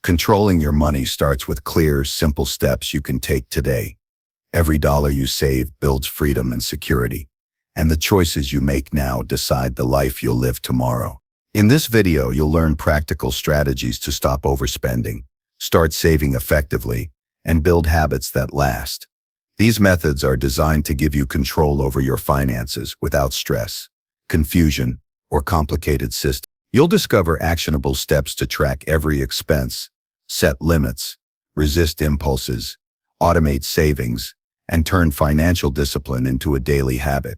Controlling your money starts with clear, simple steps you can take today. Every dollar you save builds freedom and security, and the choices you make now decide the life you'll live tomorrow. In this video, you'll learn practical strategies to stop overspending, start saving effectively, and build habits that last. These methods are designed to give you control over your finances without stress, confusion, or complicated systems. You'll discover actionable steps to track every expense, set limits, resist impulses, automate savings, and turn financial discipline into a daily habit.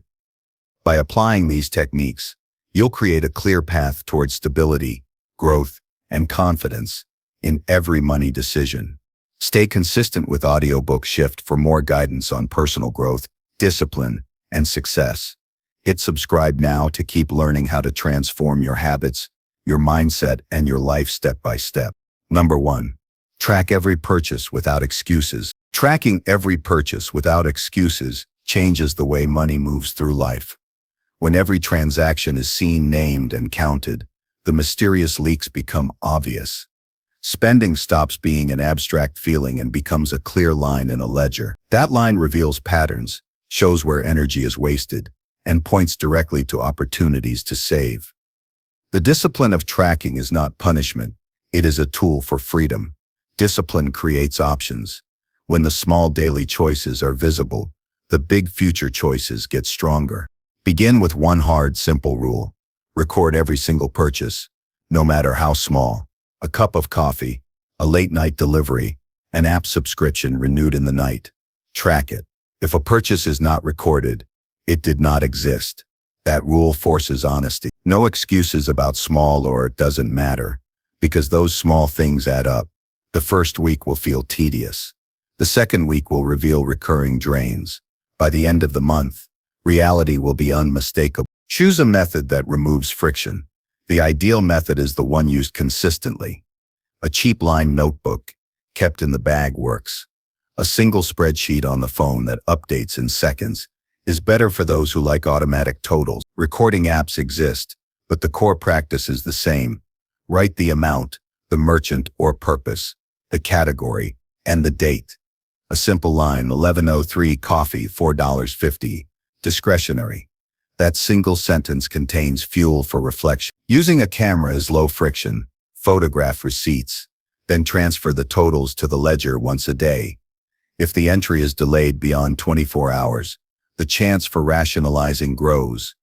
By applying these techniques, you'll create a clear path towards stability, growth, and confidence in every money decision. Stay consistent with Audiobook Shift for more guidance on personal growth, discipline, and success. Hit subscribe now to keep learning how to transform your habits, your mindset, and your life step by step. Number 1. Track every purchase without excuses. Tracking every purchase without excuses changes the way money moves through life. When every transaction is seen, named, and counted, the mysterious leaks become obvious. Spending stops being an abstract feeling and becomes a clear line in a ledger. That line reveals patterns, shows where energy is wasted, and points directly to opportunities to save. The discipline of tracking is not punishment. It is a tool for freedom. Discipline creates options. When the small daily choices are visible, the big future choices get stronger. Begin with one hard, simple rule. Record every single purchase, no matter how small. A cup of coffee, a late-night delivery, an app subscription renewed in the night. Track it. If a purchase is not recorded, it did not exist. That rule forces honesty. No excuses about small or it doesn't matter, because those small things add up. The first week will feel tedious. The second week will reveal recurring drains. By the end of the month, reality will be unmistakable. Choose a method that removes friction. The ideal method is the one used consistently. A cheap line notebook, kept in the bag, works. A single spreadsheet on the phone that updates in seconds is better for those who like automatic totals. Recording apps exist, but the core practice is the same. Write the amount, the merchant or purpose, the category, and the date. A simple line: 11:03 coffee, $4.50, discretionary. That single sentence contains fuel for reflection. Using a camera is low friction. Photograph receipts, then transfer the totals to the ledger once a day. If the entry is delayed beyond 24 hours, the chance for rationalizing grows.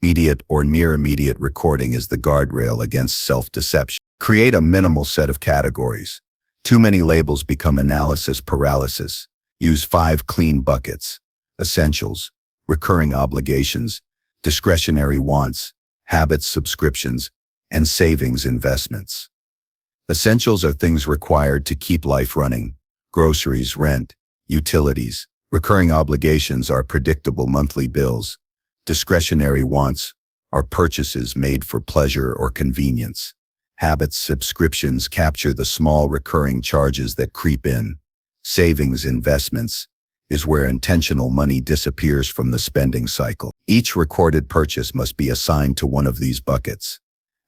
Immediate or near immediate recording is the guardrail against self-deception. Create a minimal set of categories. Too many labels become analysis paralysis. Use 5 clean buckets: essentials, recurring obligations, discretionary wants, habits, subscriptions, and savings investments. Essentials are things required to keep life running: groceries, rent, utilities. Recurring obligations are predictable monthly bills. Discretionary wants are purchases made for pleasure or convenience. Habits, subscriptions capture the small recurring charges that creep in. Savings investments is where intentional money disappears from the spending cycle. Each recorded purchase must be assigned to one of these buckets.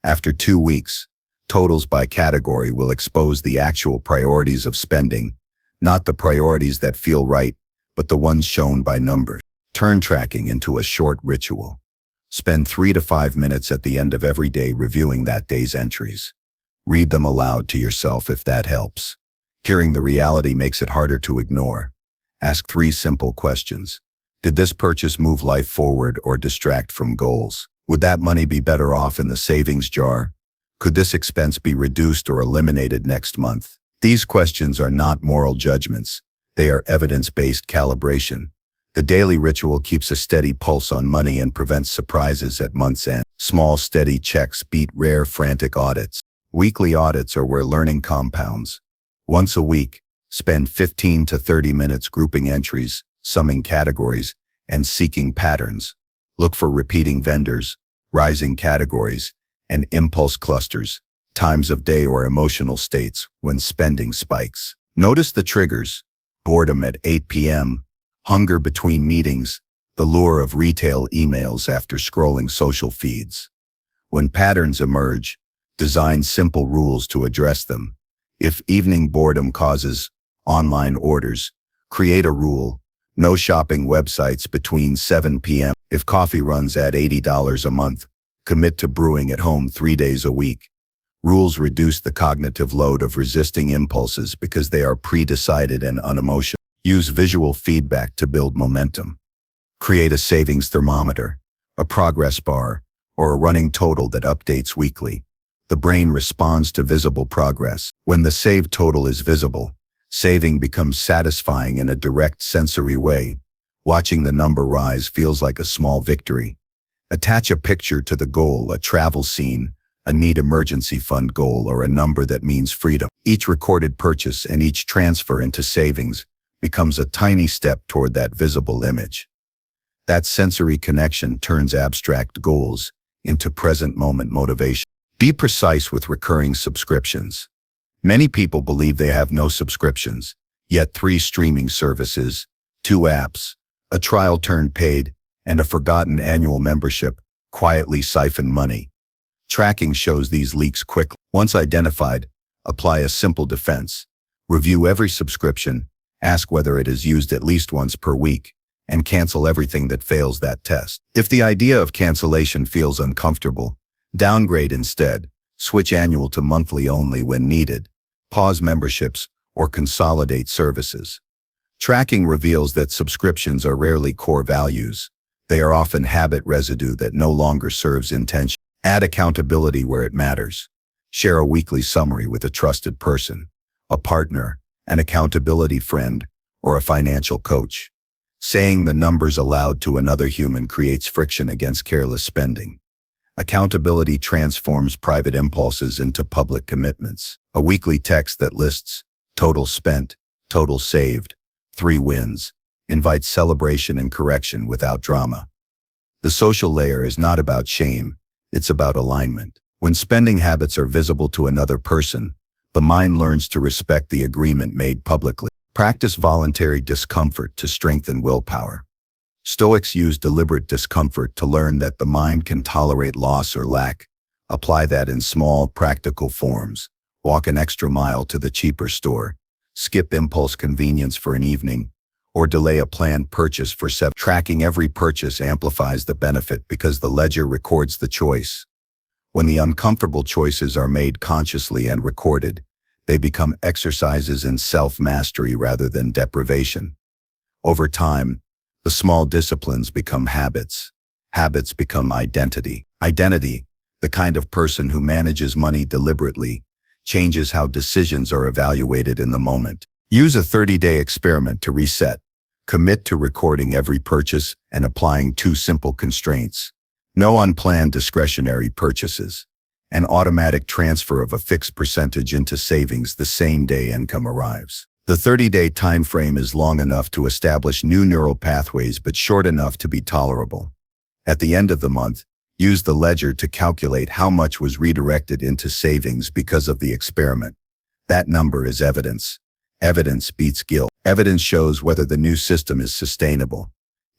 After 2 weeks, totals by category will expose the actual priorities of spending, not the priorities that feel right, but the ones shown by numbers. Turn tracking into a short ritual. Spend 3 to 5 minutes at the end of every day reviewing that day's entries. Read them aloud to yourself if that helps. Hearing the reality makes it harder to ignore. Ask 3 simple questions. Did this purchase move life forward or distract from goals? Would that money be better off in the savings jar? Could this expense be reduced or eliminated next month? These questions are not moral judgments. They are evidence-based calibration. The daily ritual keeps a steady pulse on money and prevents surprises at month's end. Small, steady checks beat rare, frantic audits. Weekly audits are where learning compounds. Once a week, spend 15 to 30 minutes grouping entries, summing categories, and seeking patterns. Look for repeating vendors, rising categories, and impulse clusters, times of day or emotional states when spending spikes. Notice the triggers: boredom at 8 p.m., hunger between meetings, the lure of retail emails after scrolling social feeds. When patterns emerge, design simple rules to address them. If evening boredom causes online orders, create a rule: no shopping websites between 7 p.m. If coffee runs at $80 a month, commit to brewing at home 3 days a week. Rules reduce the cognitive load of resisting impulses because they are pre-decided and unemotional. Use visual feedback to build momentum. Create a savings thermometer, a progress bar, or a running total that updates weekly. The brain responds to visible progress. When the saved total is visible, saving becomes satisfying in a direct sensory way. Watching the number rise feels like a small victory. Attach a picture to the goal, a travel scene, a neat emergency fund goal, or a number that means freedom. Each recorded purchase and each transfer into savings becomes a tiny step toward that visible image. That sensory connection turns abstract goals into present moment motivation. Be precise with recurring subscriptions. Many people believe they have no subscriptions, yet 3 streaming services, 2 apps, a trial turned paid, and a forgotten annual membership quietly siphon money. Tracking shows these leaks quickly. Once identified, apply a simple defense. Review every subscription, ask whether it is used at least once per week, and cancel everything that fails that test. If the idea of cancellation feels uncomfortable, downgrade instead. Switch annual to monthly only when needed. Pause memberships or consolidate services. Tracking reveals that subscriptions are rarely core values. They are often habit residue that no longer serves intention. Add accountability where it matters. Share a weekly summary with a trusted person, a partner, an accountability friend, or a financial coach. Saying the numbers aloud to another human creates friction against careless spending. Accountability transforms private impulses into public commitments. A weekly text that lists total spent, total saved, 3 wins, invites celebration and correction without drama. The social layer is not about shame, it's about alignment. When spending habits are visible to another person, the mind learns to respect the agreement made publicly. Practice voluntary discomfort to strengthen willpower. Stoics use deliberate discomfort to learn that the mind can tolerate loss or lack. Apply that in small, practical forms. Walk an extra mile to the cheaper store, skip impulse convenience for an evening, or delay a planned purchase for 7. Tracking every purchase amplifies the benefit because the ledger records the choice. When the uncomfortable choices are made consciously and recorded, they become exercises in self-mastery rather than deprivation. Over time, the small disciplines become habits. Habits become identity. Identity, the kind of person who manages money deliberately, changes how decisions are evaluated in the moment. Use a 30-day experiment to reset. Commit to recording every purchase and applying 2 simple constraints. No unplanned discretionary purchases. An automatic transfer of a fixed percentage into savings the same day income arrives. The 30-day time frame is long enough to establish new neural pathways but short enough to be tolerable. At the end of the month, use the ledger to calculate how much was redirected into savings because of the experiment. That number is evidence. Evidence beats guilt. Evidence shows whether the new system is sustainable.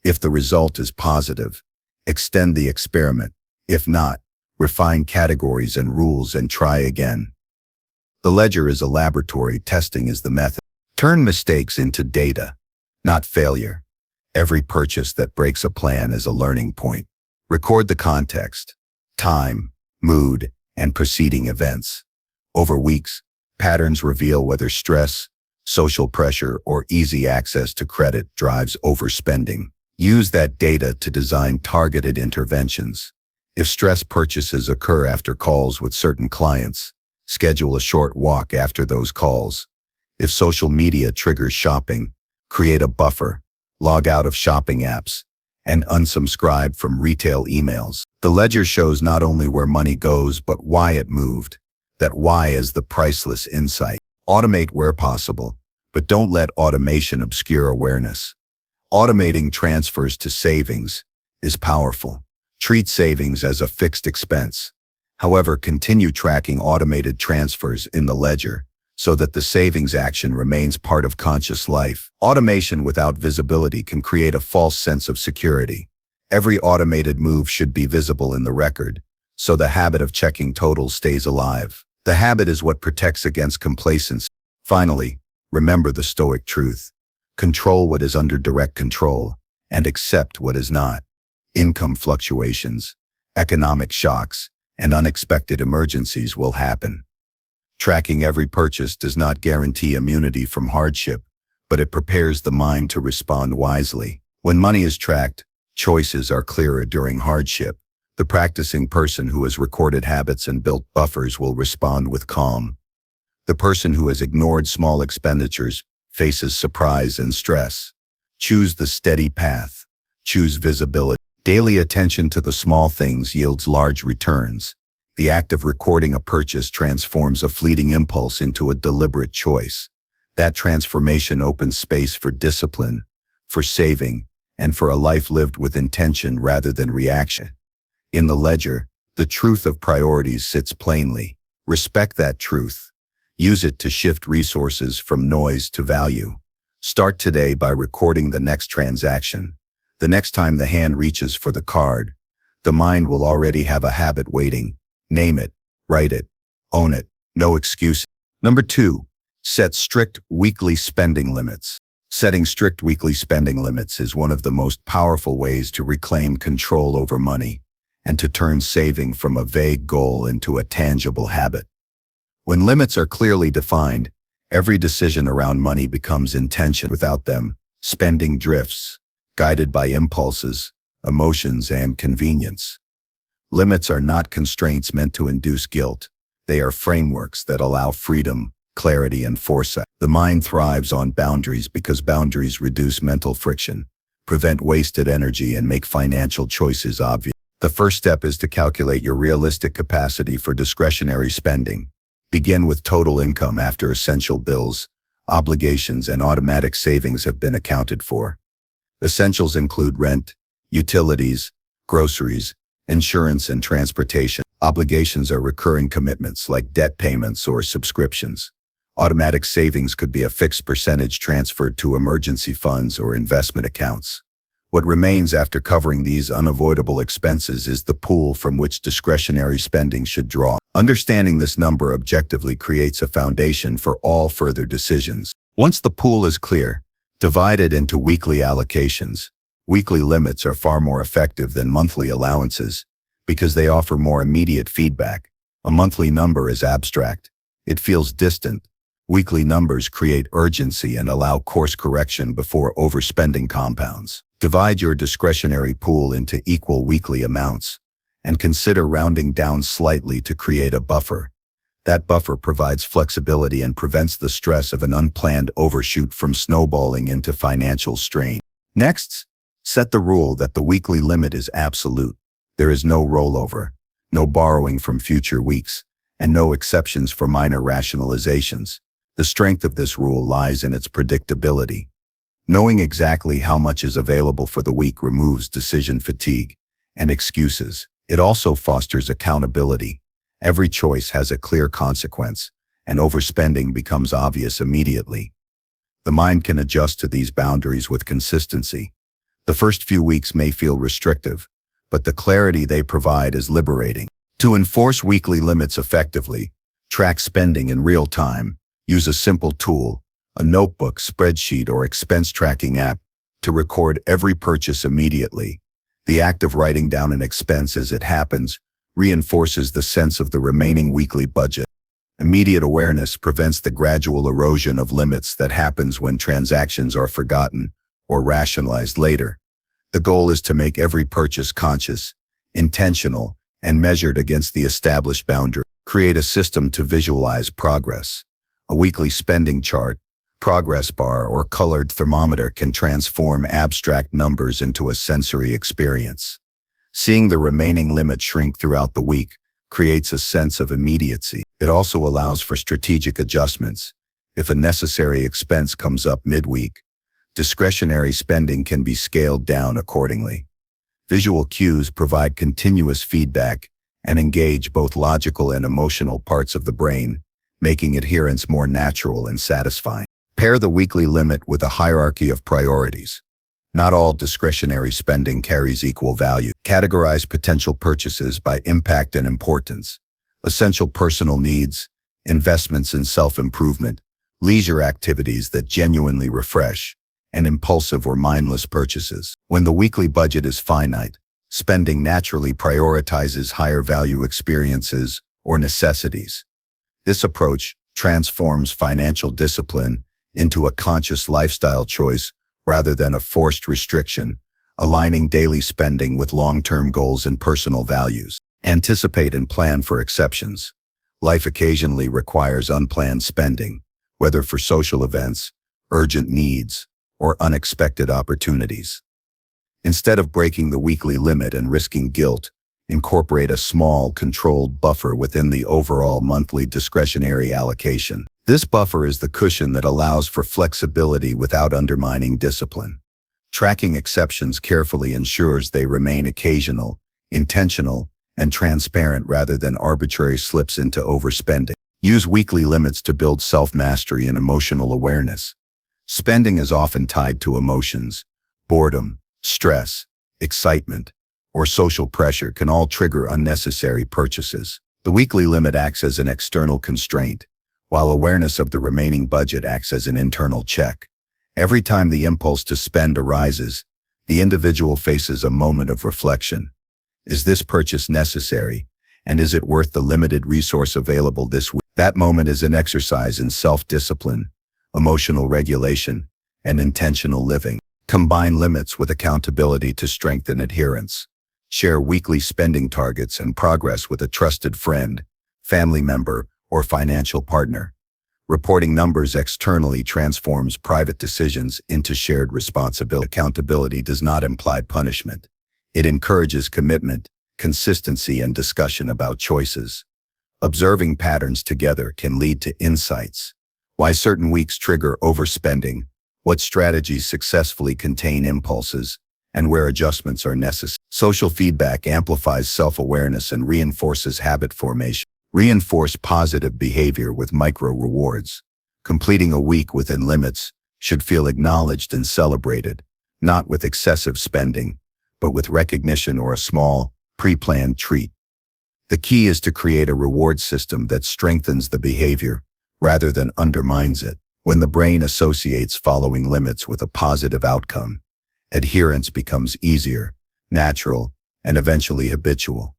If the result is positive, extend the experiment. If not, refine categories and rules and try again. The ledger is a laboratory, testing is the method. Turn mistakes into data, not failure. Every purchase that breaks a plan is a learning point. Record the context, time, mood, and preceding events. Over weeks, patterns reveal whether stress, social pressure, or easy access to credit drives overspending. Use that data to design targeted interventions. If stress purchases occur after calls with certain clients, schedule a short walk after those calls. If social media triggers shopping, create a buffer, log out of shopping apps, and unsubscribe from retail emails. The ledger shows not only where money goes, but why it moved. That why is the priceless insight. Automate where possible, but don't let automation obscure awareness. Automating transfers to savings is powerful. Treat savings as a fixed expense. However, continue tracking automated transfers in the ledger so that the savings action remains part of conscious life. Automation without visibility can create a false sense of security. Every automated move should be visible in the record, so the habit of checking totals stays alive. The habit is what protects against complacency. Finally, remember the Stoic truth. Control what is under direct control and accept what is not. Income fluctuations, economic shocks, and unexpected emergencies will happen. Tracking every purchase does not guarantee immunity from hardship, but it prepares the mind to respond wisely. When money is tracked, choices are clearer during hardship. The practicing person who has recorded habits and built buffers will respond with calm. The person who has ignored small expenditures faces surprise and stress. Choose the steady path. Choose visibility. Daily attention to the small things yields large returns. The act of recording a purchase transforms a fleeting impulse into a deliberate choice. That transformation opens space for discipline, for saving, and for a life lived with intention rather than reaction. In the ledger, the truth of priorities sits plainly. Respect that truth. Use it to shift resources from noise to value. Start today by recording the next transaction. The next time the hand reaches for the card, the mind will already have a habit waiting. Name it, write it, own it, no excuse. Number 2, set strict weekly spending limits. Setting strict weekly spending limits is one of the most powerful ways to reclaim control over money and to turn saving from a vague goal into a tangible habit. When limits are clearly defined, every decision around money becomes intentional. Without them, spending drifts, guided by impulses, emotions, and convenience. Limits are not constraints meant to induce guilt. They are frameworks that allow freedom, clarity, and foresight. The mind thrives on boundaries because boundaries reduce mental friction, prevent wasted energy, and make financial choices obvious. The first step is to calculate your realistic capacity for discretionary spending. Begin with total income after essential bills, obligations, and automatic savings have been accounted for. Essentials include rent, utilities, groceries, insurance, and transportation. Obligations are recurring commitments like debt payments or subscriptions. Automatic savings could be a fixed percentage transferred to emergency funds or investment accounts. What remains after covering these unavoidable expenses is the pool from which discretionary spending should draw. Understanding this number objectively creates a foundation for all further decisions. Once the pool is clear, divide it into weekly allocations. Weekly limits are far more effective than monthly allowances because they offer more immediate feedback. A monthly number is abstract. It feels distant. Weekly numbers create urgency and allow course correction before overspending compounds. Divide your discretionary pool into equal weekly amounts and consider rounding down slightly to create a buffer. That buffer provides flexibility and prevents the stress of an unplanned overshoot from snowballing into financial strain. Next, set the rule that the weekly limit is absolute. There is no rollover, no borrowing from future weeks, and no exceptions for minor rationalizations. The strength of this rule lies in its predictability. Knowing exactly how much is available for the week removes decision fatigue and excuses. It also fosters accountability. Every choice has a clear consequence, and overspending becomes obvious immediately. The mind can adjust to these boundaries with consistency. The first few weeks may feel restrictive, but the clarity they provide is liberating. To enforce weekly limits effectively, track spending in real time. Use a simple tool, a notebook, spreadsheet, or expense tracking app, to record every purchase immediately. The act of writing down an expense as it happens reinforces the sense of the remaining weekly budget. Immediate awareness prevents the gradual erosion of limits that happens when transactions are forgotten or rationalized later. The goal is to make every purchase conscious, intentional, and measured against the established boundary. Create a system to visualize progress. A weekly spending chart, progress bar, or colored thermometer can transform abstract numbers into a sensory experience. Seeing the remaining limit shrink throughout the week creates a sense of immediacy. It also allows for strategic adjustments. If a necessary expense comes up midweek, discretionary spending can be scaled down accordingly. Visual cues provide continuous feedback and engage both logical and emotional parts of the brain, making adherence more natural and satisfying. Pair the weekly limit with a hierarchy of priorities. Not all discretionary spending carries equal value. Categorize potential purchases by impact and importance. Essential personal needs, investments in self-improvement, leisure activities that genuinely refresh, and impulsive or mindless purchases. When the weekly budget is finite, spending naturally prioritizes higher value experiences or necessities. This approach transforms financial discipline into a conscious lifestyle choice rather than a forced restriction, aligning daily spending with long-term goals and personal values. Anticipate and plan for exceptions. Life occasionally requires unplanned spending, whether for social events, urgent needs, or unexpected opportunities. Instead of breaking the weekly limit and risking guilt, incorporate a small, controlled buffer within the overall monthly discretionary allocation. This buffer is the cushion that allows for flexibility without undermining discipline. Tracking exceptions carefully ensures they remain occasional, intentional, and transparent rather than arbitrary slips into overspending. Use weekly limits to build self-mastery and emotional awareness. Spending is often tied to emotions. Boredom, stress, excitement, or social pressure can all trigger unnecessary purchases. The weekly limit acts as an external constraint, while awareness of the remaining budget acts as an internal check. Every time the impulse to spend arises, the individual faces a moment of reflection. Is this purchase necessary, and is it worth the limited resource available this week? That moment is an exercise in self-discipline, emotional regulation, and intentional living. Combine limits with accountability to strengthen adherence. Share weekly spending targets and progress with a trusted friend, family member, or financial partner. Reporting numbers externally transforms private decisions into shared responsibility. Accountability does not imply punishment. It encourages commitment, consistency, and discussion about choices. Observing patterns together can lead to insights. Why certain weeks trigger overspending, what strategies successfully contain impulses, and where adjustments are necessary. Social feedback amplifies self-awareness and reinforces habit formation. Reinforce positive behavior with micro-rewards. Completing a week within limits should feel acknowledged and celebrated, not with excessive spending, but with recognition or a small, pre-planned treat. The key is to create a reward system that strengthens the behavior rather than undermines it. When the brain associates following limits with a positive outcome, adherence becomes easier, natural, and eventually habitual.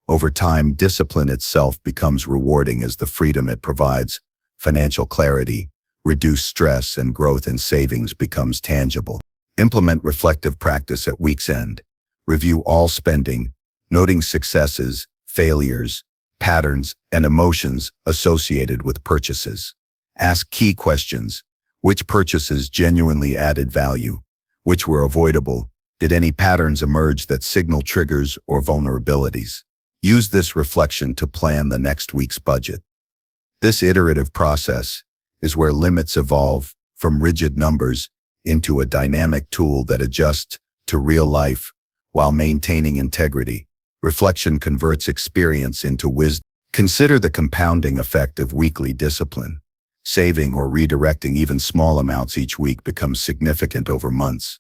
Over time, discipline itself becomes rewarding as the freedom it provides, financial clarity, reduced stress, and growth in savings becomes tangible. Implement reflective practice at week's end. Review all spending, noting successes, failures, patterns, and emotions associated with purchases. Ask key questions. Which purchases genuinely added value? Which were avoidable? Did any patterns emerge that signal triggers or vulnerabilities? Use this reflection to plan the next week's budget. This iterative process is where limits evolve from rigid numbers into a dynamic tool that adjusts to real life while maintaining integrity. Reflection converts experience into wisdom. Consider the compounding effect of weekly discipline. Saving or redirecting even small amounts each week becomes significant over months.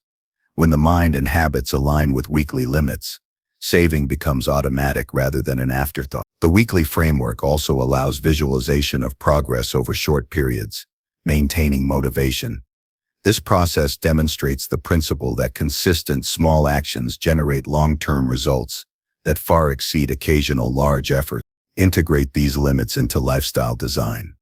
When the mind and habits align with weekly limits, saving becomes automatic rather than an afterthought. The weekly framework also allows visualization of progress over short periods, maintaining motivation. This process demonstrates the principle that consistent small actions generate long-term results that far exceed occasional large efforts. Integrate these limits into lifestyle design.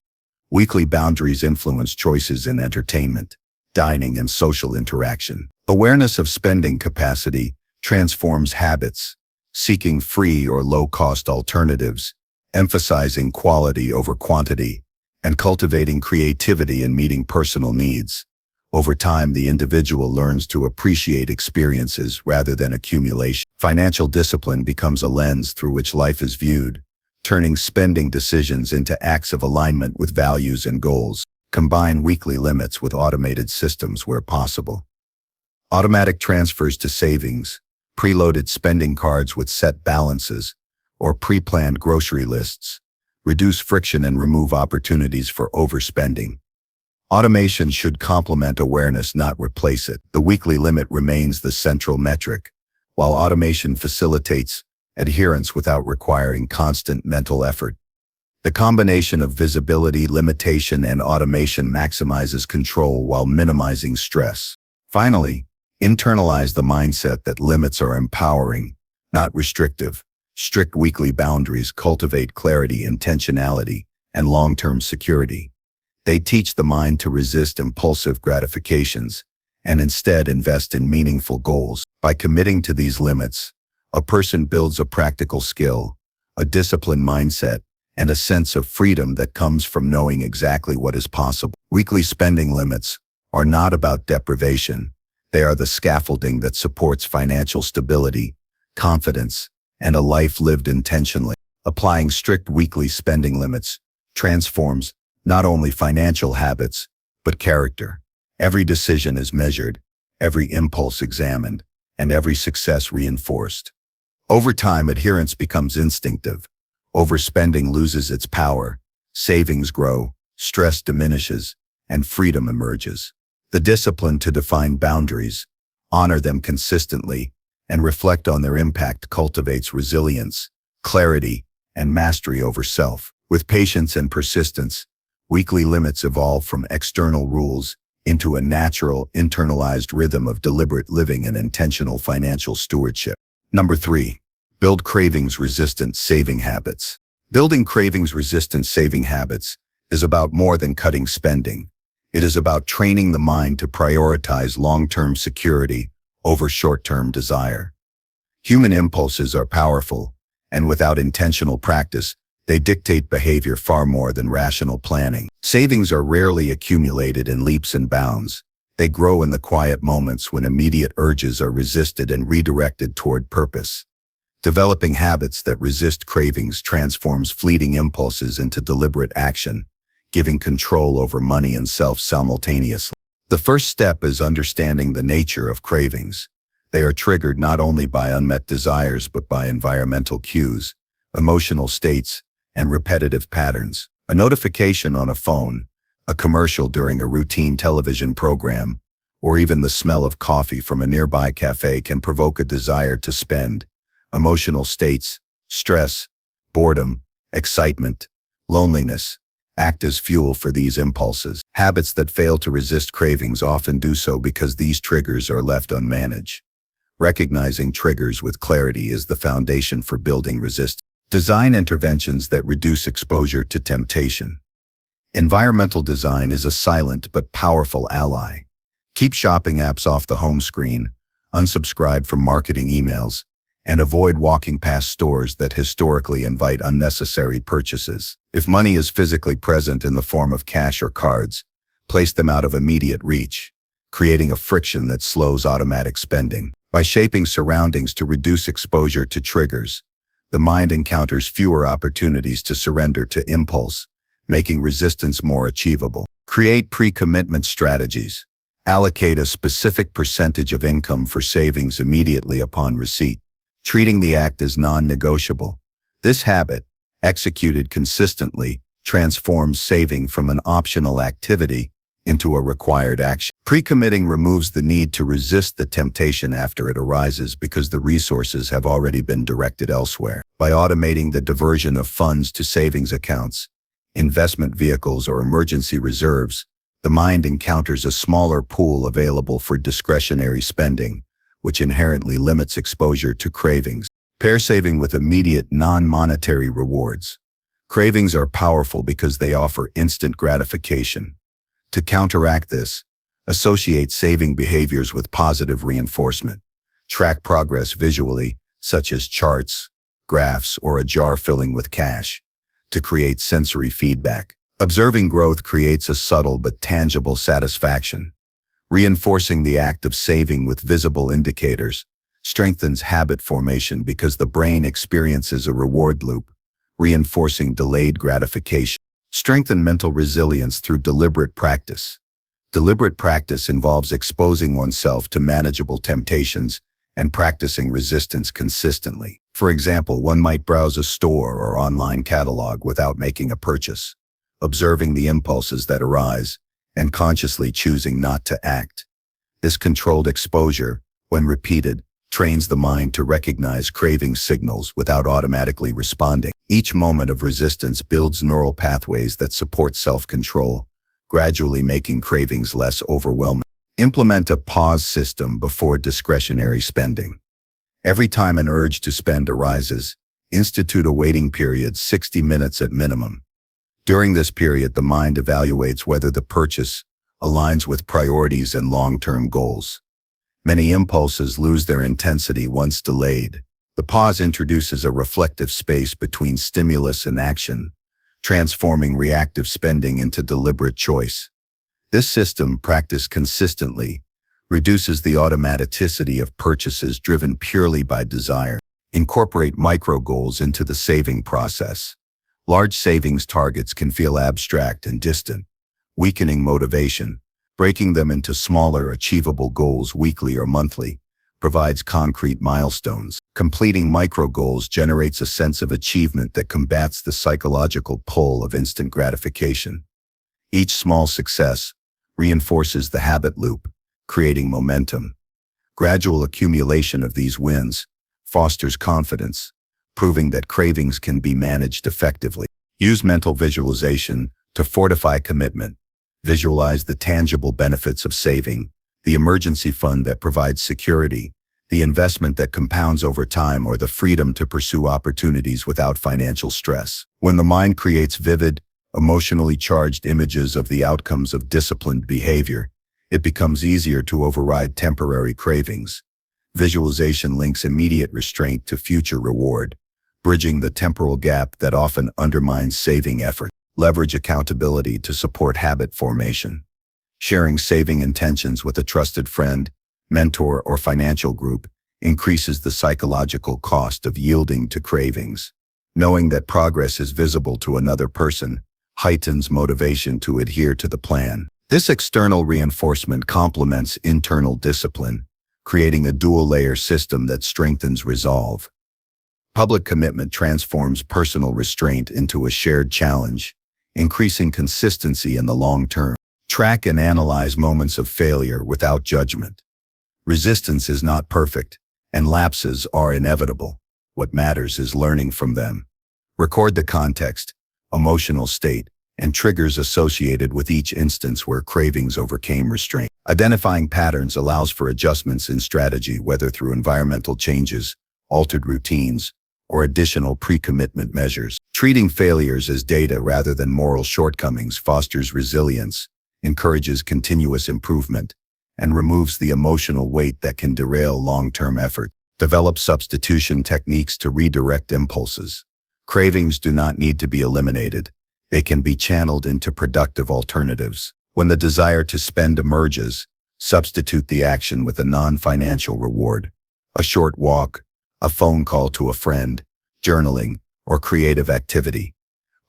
Weekly boundaries influence choices in entertainment, dining, and social interaction. Awareness of spending capacity transforms habits, seeking free or low-cost alternatives, emphasizing quality over quantity, and cultivating creativity in meeting personal needs. Over time, the individual learns to appreciate experiences rather than accumulation. Financial discipline becomes a lens through which life is viewed, turning spending decisions into acts of alignment with values and goals. Combine weekly limits with automated systems where possible. Automatic transfers to savings, preloaded spending cards with set balances, or pre-planned grocery lists reduce friction and remove opportunities for overspending. Automation should complement awareness, not replace it. The weekly limit remains the central metric, while automation facilitates adherence without requiring constant mental effort. The combination of visibility, limitation, and automation maximizes control while minimizing stress. Finally, internalize the mindset that limits are empowering, not restrictive. Strict weekly boundaries cultivate clarity, intentionality, and long-term security. They teach the mind to resist impulsive gratifications and instead invest in meaningful goals. By committing to these limits, a person builds a practical skill, a disciplined mindset, and a sense of freedom that comes from knowing exactly what is possible. Weekly spending limits are not about deprivation. They are the scaffolding that supports financial stability, confidence, and a life lived intentionally. Applying strict weekly spending limits transforms not only financial habits, but character. Every decision is measured, every impulse examined, and every success reinforced. Over time, adherence becomes instinctive. Overspending loses its power, savings grow, stress diminishes, and freedom emerges. The discipline to define boundaries, honor them consistently, and reflect on their impact cultivates resilience, clarity, and mastery over self. With patience and persistence, weekly limits evolve from external rules into a natural, internalized rhythm of deliberate living and intentional financial stewardship. Number 3. Build cravings-resistant saving habits. Building cravings-resistant saving habits is about more than cutting spending. It is about training the mind to prioritize long-term security over short-term desire. Human impulses are powerful, and without intentional practice, they dictate behavior far more than rational planning. Savings are rarely accumulated in leaps and bounds. They grow in the quiet moments when immediate urges are resisted and redirected toward purpose. Developing habits that resist cravings transforms fleeting impulses into deliberate action, giving control over money and self simultaneously. The first step is understanding the nature of cravings. They are triggered not only by unmet desires but by environmental cues, emotional states, and repetitive patterns. A notification on a phone, a commercial during a routine television program, or even the smell of coffee from a nearby cafe can provoke a desire to spend. Emotional states, stress, boredom, excitement, loneliness, act as fuel for these impulses. Habits that fail to resist cravings often do so because these triggers are left unmanaged. Recognizing triggers with clarity is the foundation for building resistance. Design interventions that reduce exposure to temptation. Environmental design is a silent but powerful ally. Keep shopping apps off the home screen, unsubscribe from marketing emails, and avoid walking past stores that historically invite unnecessary purchases. If money is physically present in the form of cash or cards, place them out of immediate reach, creating a friction that slows automatic spending. By shaping surroundings to reduce exposure to triggers, the mind encounters fewer opportunities to surrender to impulse, making resistance more achievable. Create pre-commitment strategies. Allocate a specific percentage of income for savings immediately upon receipt, treating the act as non-negotiable. This habit, executed consistently, transforms saving from an optional activity into a required action. Pre-committing removes the need to resist the temptation after it arises because the resources have already been directed elsewhere. By automating the diversion of funds to savings accounts, investment vehicles, or emergency reserves, the mind encounters a smaller pool available for discretionary spending, which inherently limits exposure to cravings. Pair saving with immediate non-monetary rewards. Cravings are powerful because they offer instant gratification. To counteract this, associate saving behaviors with positive reinforcement. Track progress visually, such as charts, graphs, or a jar filling with cash, to create sensory feedback. Observing growth creates a subtle but tangible satisfaction. Reinforcing the act of saving with visible indicators strengthens habit formation because the brain experiences a reward loop, reinforcing delayed gratification. Strengthen mental resilience through deliberate practice. Deliberate practice involves exposing oneself to manageable temptations and practicing resistance consistently. For example, one might browse a store or online catalog without making a purchase, observing the impulses that arise and consciously choosing not to act. This controlled exposure, when repeated, trains the mind to recognize craving signals without automatically responding. Each moment of resistance builds neural pathways that support self-control, gradually making cravings less overwhelming. Implement a pause system before discretionary spending. Every time an urge to spend arises, institute a waiting period 60 minutes at minimum. During this period, the mind evaluates whether the purchase aligns with priorities and long-term goals. Many impulses lose their intensity once delayed. The pause introduces a reflective space between stimulus and action, transforming reactive spending into deliberate choice. This system, practiced consistently, reduces the automaticity of purchases driven purely by desire. Incorporate micro goals into the saving process. Large savings targets can feel abstract and distant, weakening motivation. Breaking them into smaller, achievable goals weekly or monthly provides concrete milestones. Completing micro goals generates a sense of achievement that combats the psychological pull of instant gratification. Each small success reinforces the habit loop, creating momentum. Gradual accumulation of these wins fosters confidence, proving that cravings can be managed effectively. Use mental visualization to fortify commitment. Visualize the tangible benefits of saving, the emergency fund that provides security, the investment that compounds over time, or the freedom to pursue opportunities without financial stress. When the mind creates vivid, emotionally charged images of the outcomes of disciplined behavior, it becomes easier to override temporary cravings. Visualization links immediate restraint to future reward, bridging the temporal gap that often undermines saving effort. Leverage accountability to support habit formation. Sharing saving intentions with a trusted friend, mentor, or financial group increases the psychological cost of yielding to cravings. Knowing that progress is visible to another person heightens motivation to adhere to the plan. This external reinforcement complements internal discipline, creating a dual-layer system that strengthens resolve. Public commitment transforms personal restraint into a shared challenge, increasing consistency in the long term. Track and analyze moments of failure without judgment. Resistance is not perfect, and lapses are inevitable. What matters is learning from them. Record the context, emotional state, and triggers associated with each instance where cravings overcame restraint. Identifying patterns allows for adjustments in strategy, whether through environmental changes, altered routines, or additional pre-commitment measures. Treating failures as data rather than moral shortcomings fosters resilience, encourages continuous improvement, and removes the emotional weight that can derail long-term effort. Develop substitution techniques to redirect impulses. Cravings do not need to be eliminated. They can be channeled into productive alternatives. When the desire to spend emerges, substitute the action with a non-financial reward. A short walk, a phone call to a friend, journaling, or creative activity.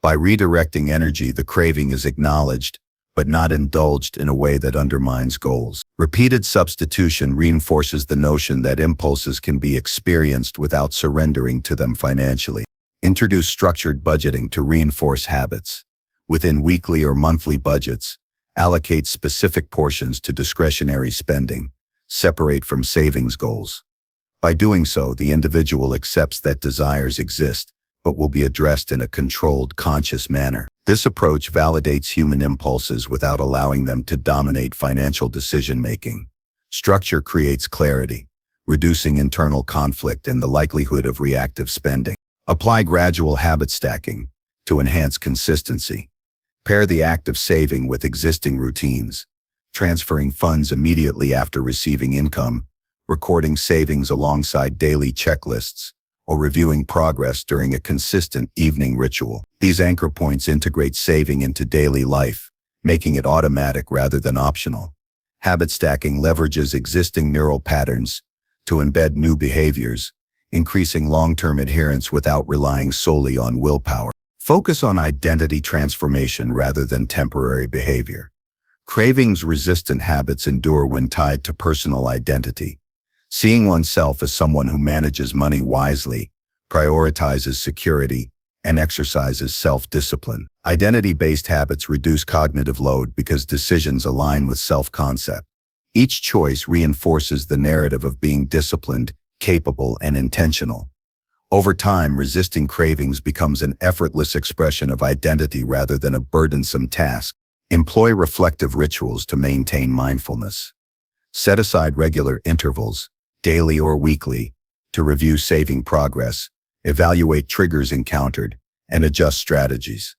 By redirecting energy, the craving is acknowledged, but not indulged in a way that undermines goals. Repeated substitution reinforces the notion that impulses can be experienced without surrendering to them financially. Introduce structured budgeting to reinforce habits. Within weekly or monthly budgets, allocate specific portions to discretionary spending, separate from savings goals. By doing so, the individual accepts that desires exist, but will be addressed in a controlled, conscious manner. This approach validates human impulses without allowing them to dominate financial decision-making. Structure creates clarity, reducing internal conflict and the likelihood of reactive spending. Apply gradual habit stacking to enhance consistency. Pair the act of saving with existing routines, transferring funds immediately after receiving income, recording savings alongside daily checklists, or reviewing progress during a consistent evening ritual. These anchor points integrate saving into daily life, making it automatic rather than optional. Habit stacking leverages existing neural patterns to embed new behaviors, increasing long-term adherence without relying solely on willpower. Focus on identity transformation rather than temporary behavior. Cravings-resistant habits endure when tied to personal identity. Seeing oneself as someone who manages money wisely, prioritizes security, and exercises self-discipline. Identity-based habits reduce cognitive load because decisions align with self-concept. Each choice reinforces the narrative of being disciplined, capable, and intentional. Over time, resisting cravings becomes an effortless expression of identity rather than a burdensome task. Employ reflective rituals to maintain mindfulness. Set aside regular intervals, daily or weekly, to review saving progress, evaluate triggers encountered, and adjust strategies.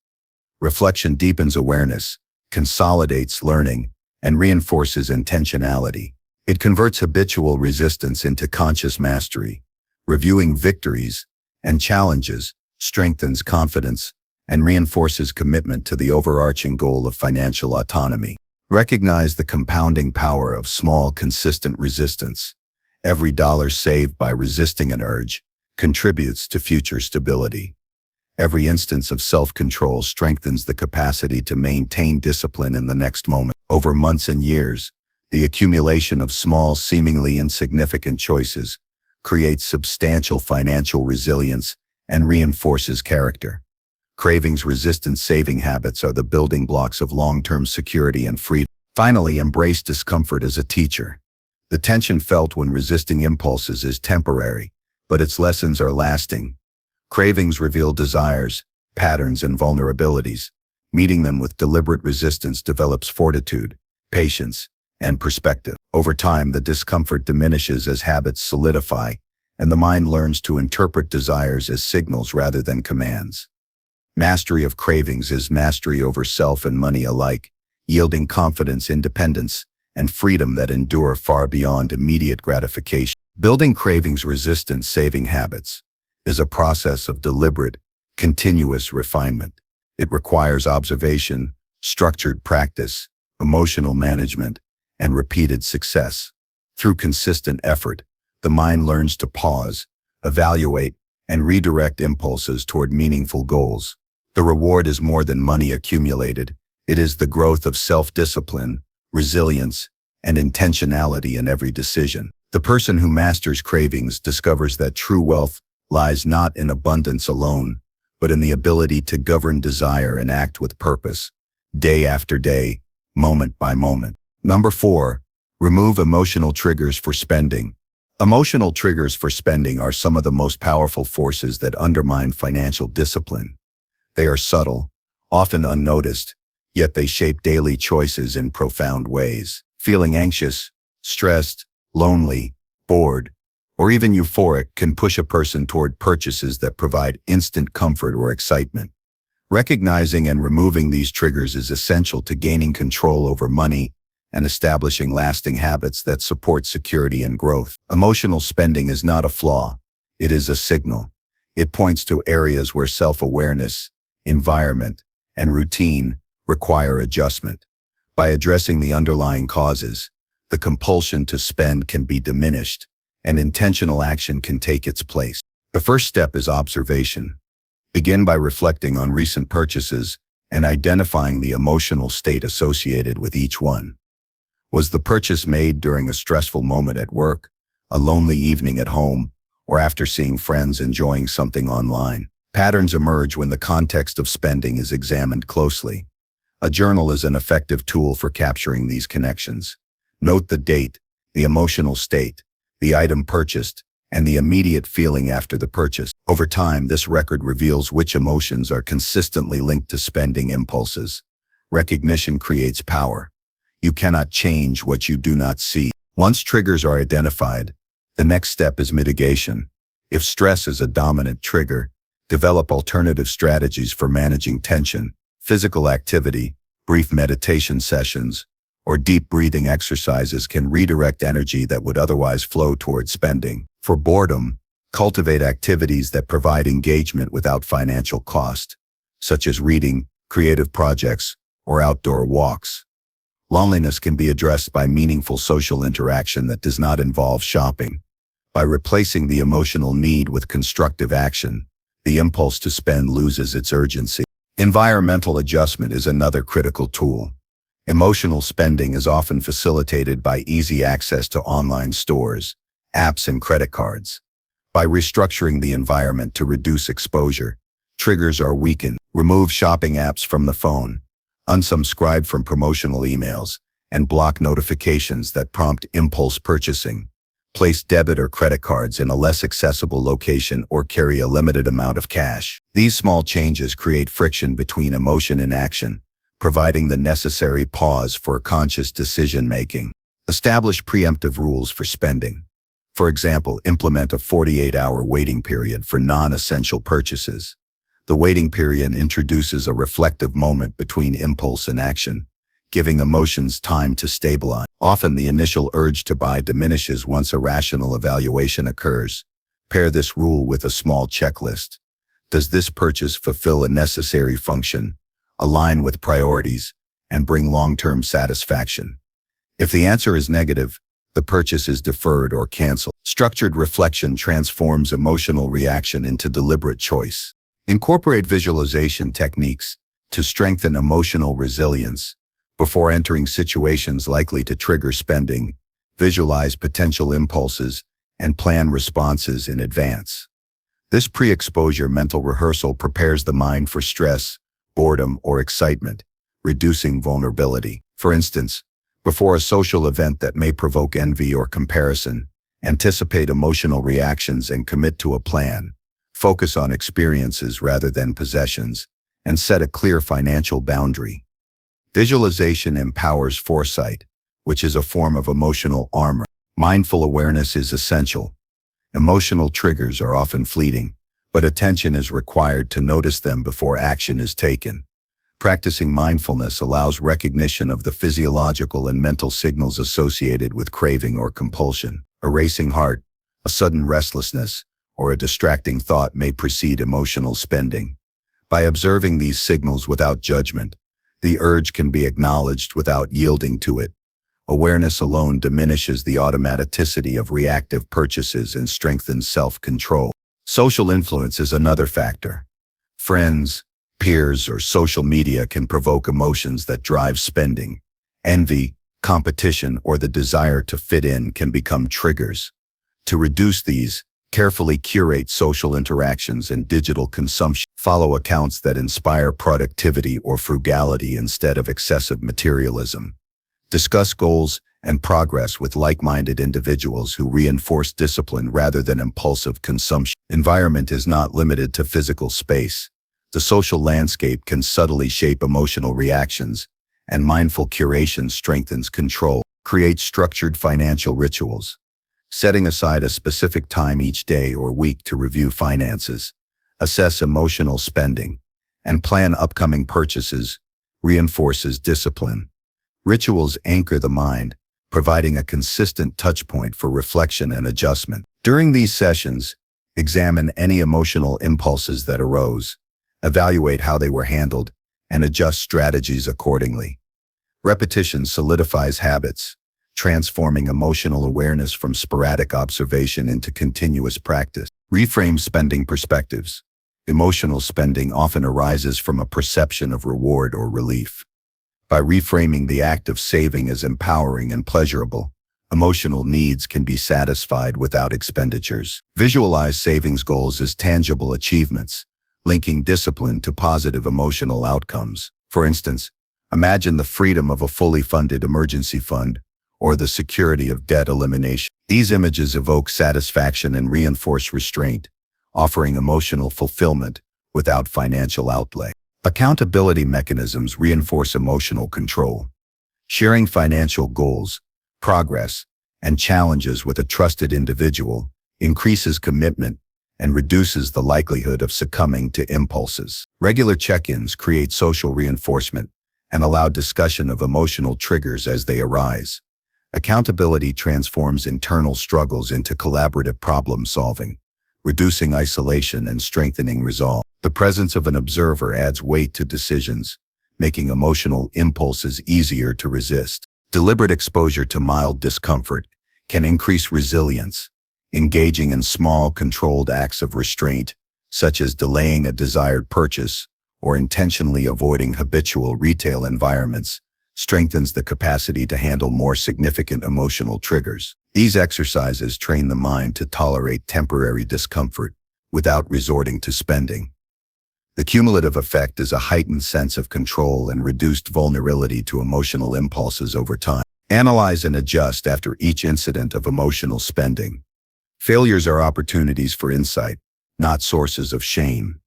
Reflection deepens awareness, consolidates learning, and reinforces intentionality. It converts habitual resistance into conscious mastery. Reviewing victories and challenges strengthens confidence and reinforces commitment to the overarching goal of financial autonomy. Recognize the compounding power of small, consistent resistance. Every dollar saved by resisting an urge contributes to future stability. Every instance of self-control strengthens the capacity to maintain discipline in the next moment. Over months and years, the accumulation of small, seemingly insignificant choices creates substantial financial resilience and reinforces character. Cravings-resistant saving habits are the building blocks of long-term security and freedom. Finally, embrace discomfort as a teacher. The tension felt when resisting impulses is temporary, but its lessons are lasting. Cravings reveal desires, patterns, and vulnerabilities. Meeting them with deliberate resistance develops fortitude, patience, and perspective. Over time, the discomfort diminishes as habits solidify, and the mind learns to interpret desires as signals rather than commands. Mastery of cravings is mastery over self and money alike, yielding confidence, independence, and freedom that endure far beyond immediate gratification. Building cravings-resistant saving habits is a process of deliberate, continuous refinement. It requires observation, structured practice, emotional management, and repeated success. Through consistent effort, the mind learns to pause, evaluate, and redirect impulses toward meaningful goals. The reward is more than money accumulated. It is the growth of self-discipline, resilience, and intentionality in every decision. The person who masters cravings discovers that true wealth lies not in abundance alone, but in the ability to govern desire and act with purpose, day after day, moment by moment. Number 4, remove emotional triggers for spending. Emotional triggers for spending are some of the most powerful forces that undermine financial discipline. They are subtle, often unnoticed, yet they shape daily choices in profound ways. Feeling anxious, stressed, lonely, bored, or even euphoric can push a person toward purchases that provide instant comfort or excitement. Recognizing and removing these triggers is essential to gaining control over money and establishing lasting habits that support security and growth. Emotional spending is not a flaw, it is a signal. It points to areas where self-awareness, environment, and routine require adjustment. By addressing the underlying causes, the compulsion to spend can be diminished, and intentional action can take its place. The first step is observation. Begin by reflecting on recent purchases and identifying the emotional state associated with each one. Was the purchase made during a stressful moment at work, a lonely evening at home, or after seeing friends enjoying something online? Patterns emerge when the context of spending is examined closely. A journal is an effective tool for capturing these connections. Note the date, the emotional state, the item purchased, and the immediate feeling after the purchase. Over time, this record reveals which emotions are consistently linked to spending impulses. Recognition creates power. You cannot change what you do not see. Once triggers are identified, the next step is mitigation. If stress is a dominant trigger, develop alternative strategies for managing tension. Physical activity, brief meditation sessions, or deep breathing exercises can redirect energy that would otherwise flow toward spending. For boredom, cultivate activities that provide engagement without financial cost, such as reading, creative projects, or outdoor walks. Loneliness can be addressed by meaningful social interaction that does not involve shopping. By replacing the emotional need with constructive action, the impulse to spend loses its urgency. Environmental adjustment is another critical tool. Emotional spending is often facilitated by easy access to online stores, apps, and credit cards. By restructuring the environment to reduce exposure, triggers are weakened. Remove shopping apps from the phone, unsubscribe from promotional emails, and block notifications that prompt impulse purchasing. place debit or credit cards in a less accessible location, or carry a limited amount of cash. These small changes create friction between emotion and action, providing the necessary pause for conscious decision-making. Establish preemptive rules for spending. For example, implement a 48-hour waiting period for non-essential purchases. The waiting period introduces a reflective moment between impulse and action, giving emotions time to stabilize. Often the initial urge to buy diminishes once a rational evaluation occurs. Pair this rule with a small checklist. Does this purchase fulfill a necessary function, align with priorities, and bring long-term satisfaction? If the answer is negative, the purchase is deferred or canceled. Structured reflection transforms emotional reaction into deliberate choice. Incorporate visualization techniques to strengthen emotional resilience. Before entering situations likely to trigger spending, visualize potential impulses and plan responses in advance. This pre-exposure mental rehearsal prepares the mind for stress, boredom, or excitement, reducing vulnerability. For instance, before a social event that may provoke envy or comparison, anticipate emotional reactions and commit to a plan. Focus on experiences rather than possessions, and set a clear financial boundary. Visualization empowers foresight, which is a form of emotional armor. Mindful awareness is essential. Emotional triggers are often fleeting, but attention is required to notice them before action is taken. Practicing mindfulness allows recognition of the physiological and mental signals associated with craving or compulsion. A racing heart, a sudden restlessness, or a distracting thought may precede emotional spending. By observing these signals without judgment, the urge can be acknowledged without yielding to it. Awareness alone diminishes the automaticity of reactive purchases and strengthens self-control. Social influence is another factor. Friends, peers, or social media can provoke emotions that drive spending. Envy, competition, or the desire to fit in can become triggers. To reduce these, carefully curate social interactions and digital consumption. Follow accounts that inspire productivity or frugality instead of excessive materialism. Discuss goals and progress with like-minded individuals who reinforce discipline rather than impulsive consumption. Environment is not limited to physical space. The social landscape can subtly shape emotional reactions, and mindful curation strengthens control. Create structured financial rituals. Setting aside a specific time each day or week to review finances, assess emotional spending, and plan upcoming purchases reinforces discipline. Rituals anchor the mind, providing a consistent touchpoint for reflection and adjustment. During these sessions, examine any emotional impulses that arose, evaluate how they were handled, and adjust strategies accordingly. Repetition solidifies habits, transforming emotional awareness from sporadic observation into continuous practice. Reframe spending perspectives. Emotional spending often arises from a perception of reward or relief. By reframing the act of saving as empowering and pleasurable, emotional needs can be satisfied without expenditures. Visualize savings goals as tangible achievements, linking discipline to positive emotional outcomes. For instance, imagine the freedom of a fully funded emergency fund, or the security of debt elimination. These images evoke satisfaction and reinforce restraint, offering emotional fulfillment without financial outlay. Accountability mechanisms reinforce emotional control. Sharing financial goals, progress, and challenges with a trusted individual increases commitment and reduces the likelihood of succumbing to impulses. Regular check-ins create social reinforcement and allow discussion of emotional triggers as they arise. Accountability transforms internal struggles into collaborative problem-solving, reducing isolation and strengthening resolve. The presence of an observer adds weight to decisions, making emotional impulses easier to resist. Deliberate exposure to mild discomfort can increase resilience. Engaging in small, controlled acts of restraint, such as delaying a desired purchase or intentionally avoiding habitual retail environments, strengthens the capacity to handle more significant emotional triggers. These exercises train the mind to tolerate temporary discomfort without resorting to spending. The cumulative effect is a heightened sense of control and reduced vulnerability to emotional impulses over time. Analyze and adjust after each incident of emotional spending. Failures are opportunities for insight, not sources of shame.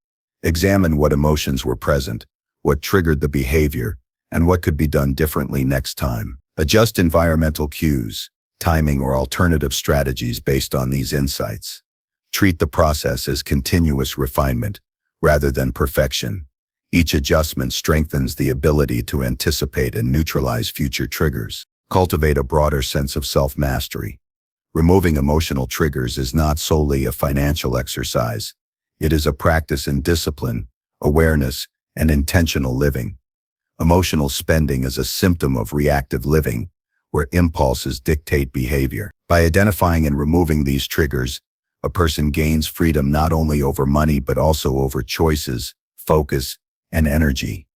Examine what emotions were present, what triggered the behavior, and what could be done differently next time. Adjust environmental cues, timing, or alternative strategies based on these insights. Treat the process as continuous refinement rather than perfection. Each adjustment strengthens the ability to anticipate and neutralize future triggers. Cultivate a broader sense of self-mastery. Removing emotional triggers is not solely a financial exercise. It is a practice in discipline, awareness, and intentional living. Emotional spending is a symptom of reactive living, where impulses dictate behavior. By identifying and removing these triggers, a person gains freedom not only over money but also over choices, focus, and energy.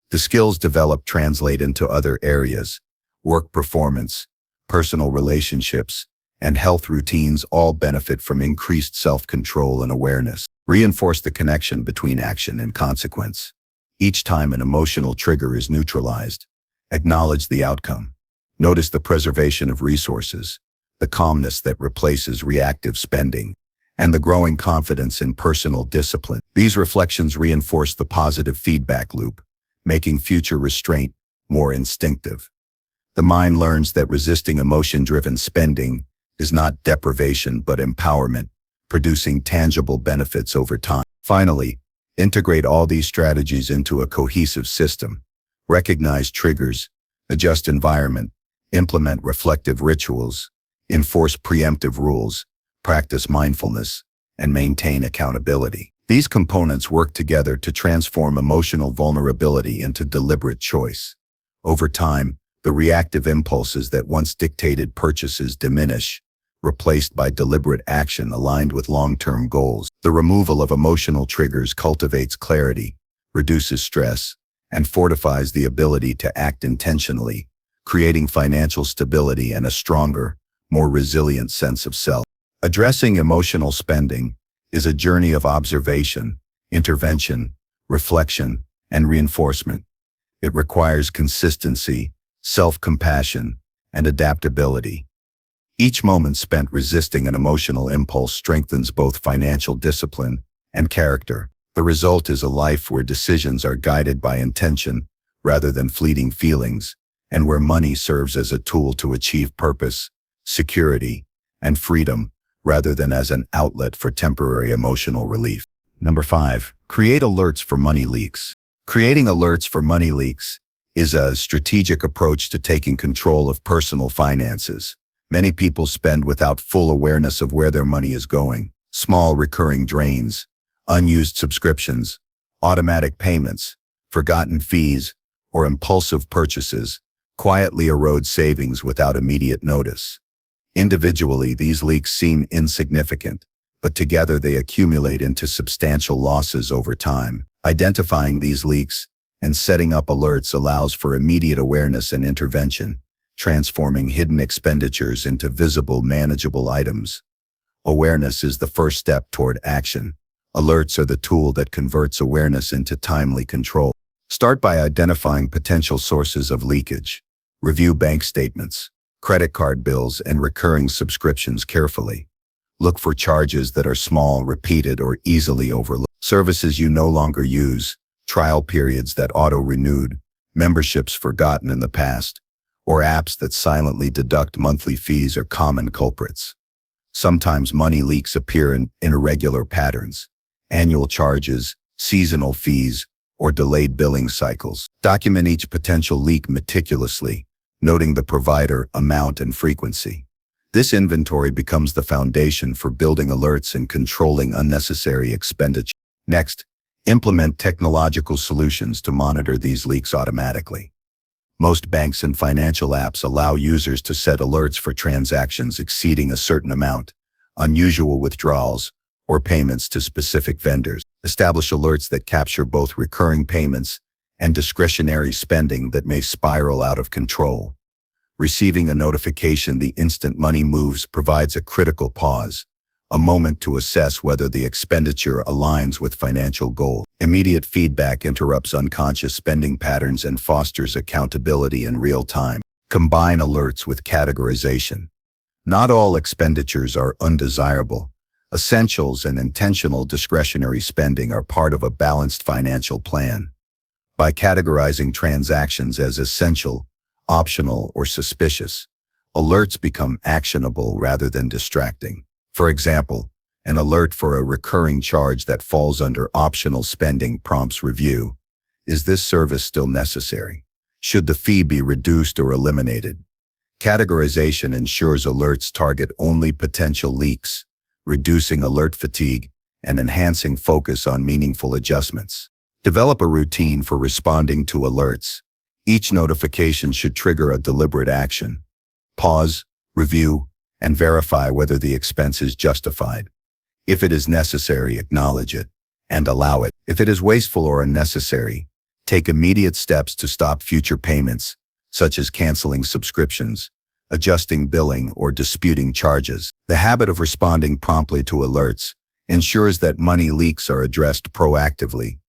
The skills developed translate into other areas: work performance, personal relationships, and health routines all benefit from increased self-control and awareness. Reinforce the connection between action and consequence. Each time an emotional trigger is neutralized, acknowledge the outcome. Notice the preservation of resources, the calmness that replaces reactive spending, and the growing confidence in personal discipline. These reflections reinforce the positive feedback loop, making future restraint more instinctive. The mind learns that resisting emotion-driven spending is not deprivation but empowerment, producing tangible benefits over time. Finally, integrate all these strategies into a cohesive system. Recognize triggers, adjust environment, implement reflective rituals, enforce preemptive rules, practice mindfulness, and maintain accountability. These components work together to transform emotional vulnerability into deliberate choice. Over time, the reactive impulses that once dictated purchases diminish, replaced by deliberate action aligned with long-term goals. The removal of emotional triggers cultivates clarity, reduces stress, and fortifies the ability to act intentionally, creating financial stability and a stronger, more resilient sense of self. Addressing emotional spending is a journey of observation, intervention, reflection, and reinforcement. It requires consistency, self-compassion, and adaptability. Each moment spent resisting an emotional impulse strengthens both financial discipline and character. The result is a life where decisions are guided by intention rather than fleeting feelings, and where money serves as a tool to achieve purpose, security, and freedom, rather than as an outlet for temporary emotional relief. Number 5, create alerts for money leaks. Creating alerts for money leaks is a strategic approach to taking control of personal finances. Many people spend without full awareness of where their money is going. Small recurring drains, unused subscriptions, automatic payments, forgotten fees, or impulsive purchases quietly erode savings without immediate notice. Individually, these leaks seem insignificant, but together they accumulate into substantial losses over time. Identifying these leaks and setting up alerts allows for immediate awareness and intervention, transforming hidden expenditures into visible, manageable items. Awareness is the first step toward action. Alerts are the tool that converts awareness into timely control. Start by identifying potential sources of leakage. Review bank statements, credit card bills, and recurring subscriptions carefully. Look for charges that are small, repeated, or easily overlooked. Services you no longer use, trial periods that auto-renewed, memberships forgotten in the past, or apps that silently deduct monthly fees are common culprits. Sometimes money leaks appear in irregular patterns: annual charges, seasonal fees, or delayed billing cycles. Document each potential leak meticulously, noting the provider, amount, and frequency. This inventory becomes the foundation for building alerts and controlling unnecessary expenditure. Next, implement technological solutions to monitor these leaks automatically. Most banks and financial apps allow users to set alerts for transactions exceeding a certain amount, unusual withdrawals, or payments to specific vendors. Establish alerts that capture both recurring payments and discretionary spending that may spiral out of control. Receiving a notification the instant money moves provides a critical pause, a moment to assess whether the expenditure aligns with financial goals. Immediate feedback interrupts unconscious spending patterns and fosters accountability in real time. Combine alerts with categorization. Not all expenditures are undesirable. Essentials and intentional discretionary spending are part of a balanced financial plan. By categorizing transactions as essential, optional, or suspicious, alerts become actionable rather than distracting. For example, an alert for a recurring charge that falls under optional spending prompts review. Is this service still necessary? Should the fee be reduced or eliminated? Categorization ensures alerts target only potential leaks, reducing alert fatigue and enhancing focus on meaningful adjustments. Develop a routine for responding to alerts. Each notification should trigger a deliberate action. Pause, review, and verify whether the expense is justified. If it is necessary, acknowledge it and allow it. If it is wasteful or unnecessary, take immediate steps to stop future payments, such as canceling subscriptions, adjusting billing, or disputing charges. The habit of responding promptly to alerts ensures that money leaks are addressed proactively,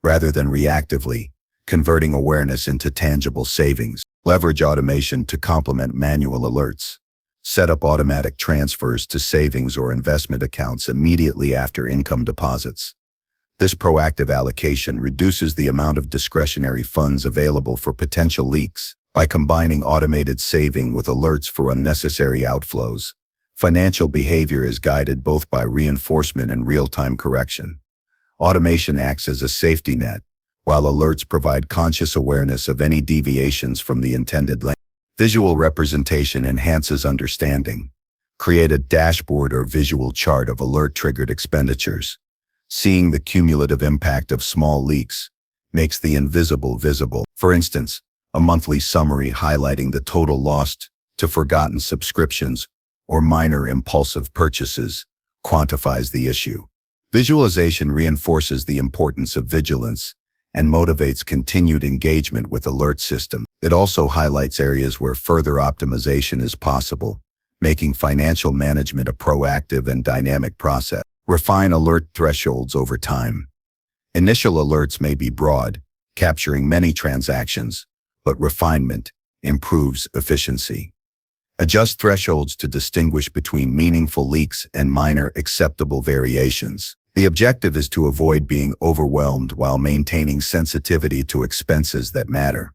rather than reactively, converting awareness into tangible savings. Leverage automation to complement manual alerts. Set up automatic transfers to savings or investment accounts immediately after income deposits. This proactive allocation reduces the amount of discretionary funds available for potential leaks. By combining automated saving with alerts for unnecessary outflows, financial behavior is guided both by reinforcement and real-time correction. Automation acts as a safety net, while alerts provide conscious awareness of any deviations from the intended lane. Visual representation enhances understanding. Create a dashboard or visual chart of alert-triggered expenditures. Seeing the cumulative impact of small leaks makes the invisible visible. For instance, a monthly summary highlighting the total lost to forgotten subscriptions or minor impulsive purchases quantifies the issue. Visualization reinforces the importance of vigilance and motivates continued engagement with alert system. It also highlights areas where further optimization is possible, making financial management a proactive and dynamic process. Refine alert thresholds over time. Initial alerts may be broad, capturing many transactions, but refinement improves efficiency. Adjust thresholds to distinguish between meaningful leaks and minor acceptable variations. The objective is to avoid being overwhelmed while maintaining sensitivity to expenses that matter.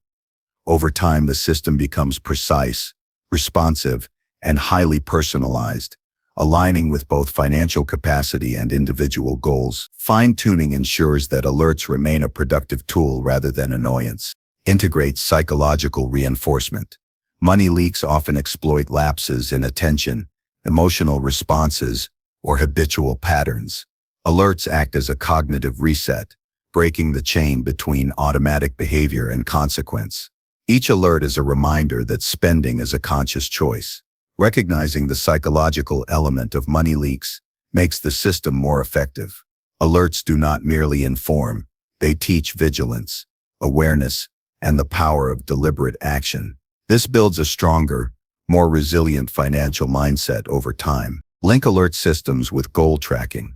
Over time, the system becomes precise, responsive, and highly personalized, aligning with both financial capacity and individual goals. Fine-tuning ensures that alerts remain a productive tool rather than annoyance. Integrate psychological reinforcement. Money leaks often exploit lapses in attention, emotional responses, or habitual patterns. Alerts act as a cognitive reset, breaking the chain between automatic behavior and consequence. Each alert is a reminder that spending is a conscious choice. Recognizing the psychological element of money leaks makes the system more effective. Alerts do not merely inform, they teach vigilance, awareness, and the power of deliberate action. This builds a stronger, more resilient financial mindset over time. Link alert systems with goal tracking.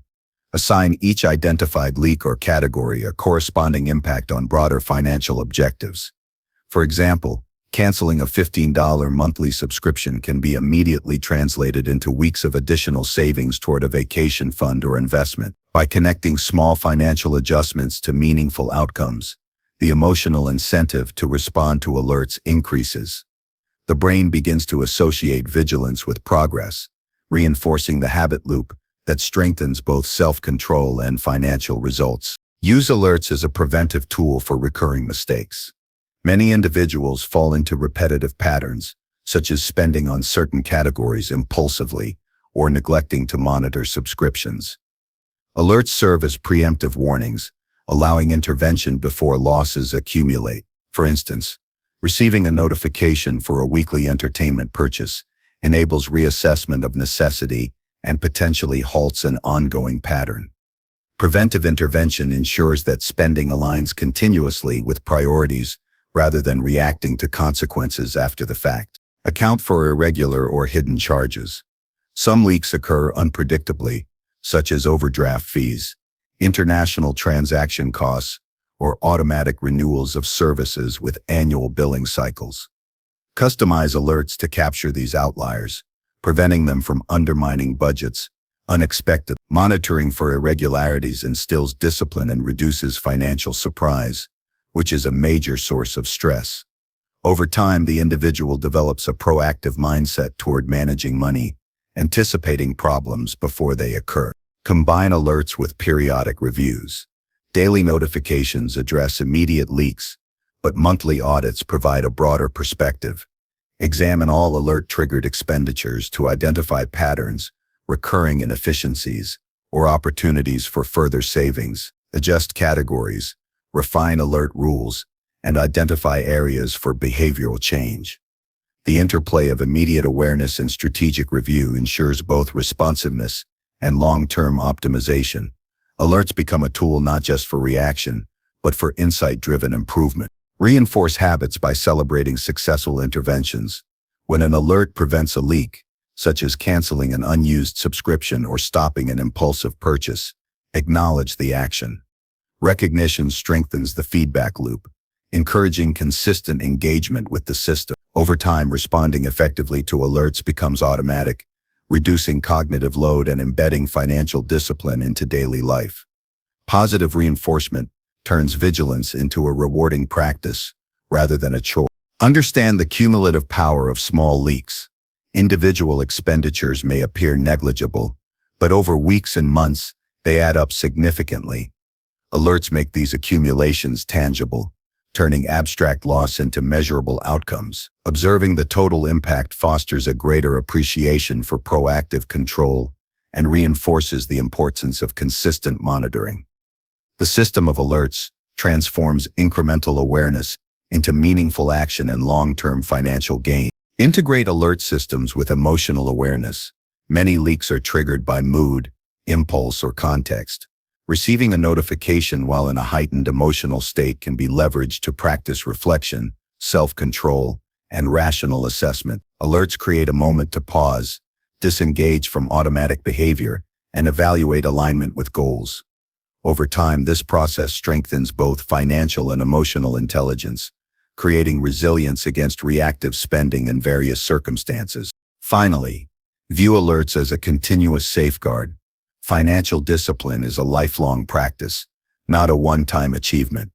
Assign each identified leak or category a corresponding impact on broader financial objectives. For example, canceling a $15 monthly subscription can be immediately translated into weeks of additional savings toward a vacation fund or investment. By connecting small financial adjustments to meaningful outcomes, the emotional incentive to respond to alerts increases. The brain begins to associate vigilance with progress, reinforcing the habit loop that strengthens both self-control and financial results. Use alerts as a preventive tool for recurring mistakes. Many individuals fall into repetitive patterns, such as spending on certain categories impulsively or neglecting to monitor subscriptions. Alerts serve as preemptive warnings, allowing intervention before losses accumulate. For instance, receiving a notification for a weekly entertainment purchase enables reassessment of necessity and potentially halts an ongoing pattern. Preventive intervention ensures that spending aligns continuously with priorities rather than reacting to consequences after the fact. Account for irregular or hidden charges. Some leaks occur unpredictably, such as overdraft fees, international transaction costs, or automatic renewals of services with annual billing cycles. Customize alerts to capture these outliers, preventing them from undermining budgets. Unexpected monitoring for irregularities instills discipline and reduces financial surprise, which is a major source of stress. Over time, the individual develops a proactive mindset toward managing money, anticipating problems before they occur. Combine alerts with periodic reviews. Daily notifications address immediate leaks, but monthly audits provide a broader perspective. Examine all alert-triggered expenditures to identify patterns, recurring inefficiencies, or opportunities for further savings. Adjust categories, refine alert rules, and identify areas for behavioral change. The interplay of immediate awareness and strategic review ensures both responsiveness and long-term optimization. Alerts become a tool not just for reaction, but for insight-driven improvement. Reinforce habits by celebrating successful interventions. When an alert prevents a leak, such as canceling an unused subscription or stopping an impulsive purchase, acknowledge the action. Recognition strengthens the feedback loop, encouraging consistent engagement with the system. Over time, responding effectively to alerts becomes automatic, reducing cognitive load and embedding financial discipline into daily life. Positive reinforcement turns vigilance into a rewarding practice rather than a chore. Understand the cumulative power of small leaks. Individual expenditures may appear negligible, but over weeks and months, they add up significantly. Alerts make these accumulations tangible, turning abstract loss into measurable outcomes. Observing the total impact fosters a greater appreciation for proactive control and reinforces the importance of consistent monitoring. The system of alerts transforms incremental awareness into meaningful action and long-term financial gain. Integrate alert systems with emotional awareness. Many leaks are triggered by mood, impulse, or context. Receiving a notification while in a heightened emotional state can be leveraged to practice reflection, self-control, and rational assessment. Alerts create a moment to pause, disengage from automatic behavior, and evaluate alignment with goals. Over time, this process strengthens both financial and emotional intelligence, creating resilience against reactive spending in various circumstances. Finally, view alerts as a continuous safeguard. Financial discipline is a lifelong practice, not a one-time achievement.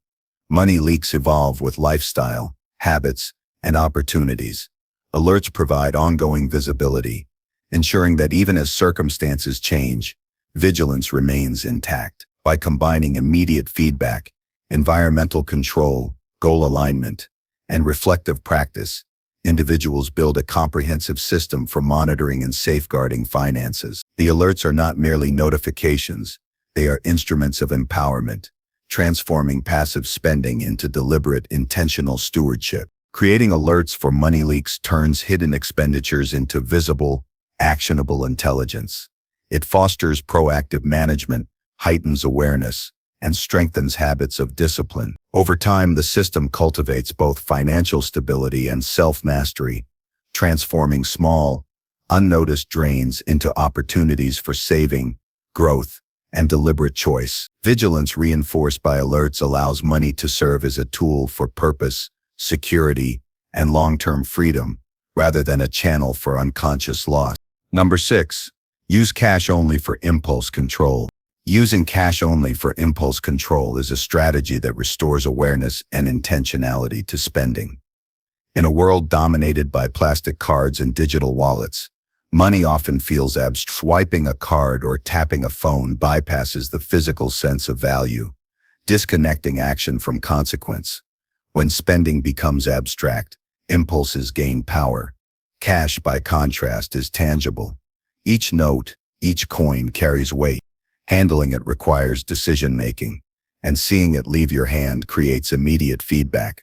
Money leaks evolve with lifestyle, habits, and opportunities. Alerts provide ongoing visibility, ensuring that even as circumstances change, vigilance remains intact. By combining immediate feedback, environmental control, goal alignment, and reflective practice, individuals build a comprehensive system for monitoring and safeguarding finances. The alerts are not merely notifications, they are instruments of empowerment, transforming passive spending into deliberate, intentional stewardship. Creating alerts for money leaks turns hidden expenditures into visible, actionable intelligence. It fosters proactive management, heightens awareness, and strengthens habits of discipline. Over time, the system cultivates both financial stability and self-mastery, transforming small, unnoticed drains into opportunities for saving, growth, and deliberate choice. Vigilance reinforced by alerts allows money to serve as a tool for purpose, security, and long-term freedom, rather than a channel for unconscious loss. Number 6. Use cash only for impulse control. Using cash only for impulse control is a strategy that restores awareness and intentionality to spending. In a world dominated by plastic cards and digital wallets, money often feels abstract. Swiping a card or tapping a phone bypasses the physical sense of value, disconnecting action from consequence. When spending becomes abstract, impulses gain power. Cash, by contrast, is tangible. Each note, each coin carries weight. Handling it requires decision-making, and seeing it leave your hand creates immediate feedback.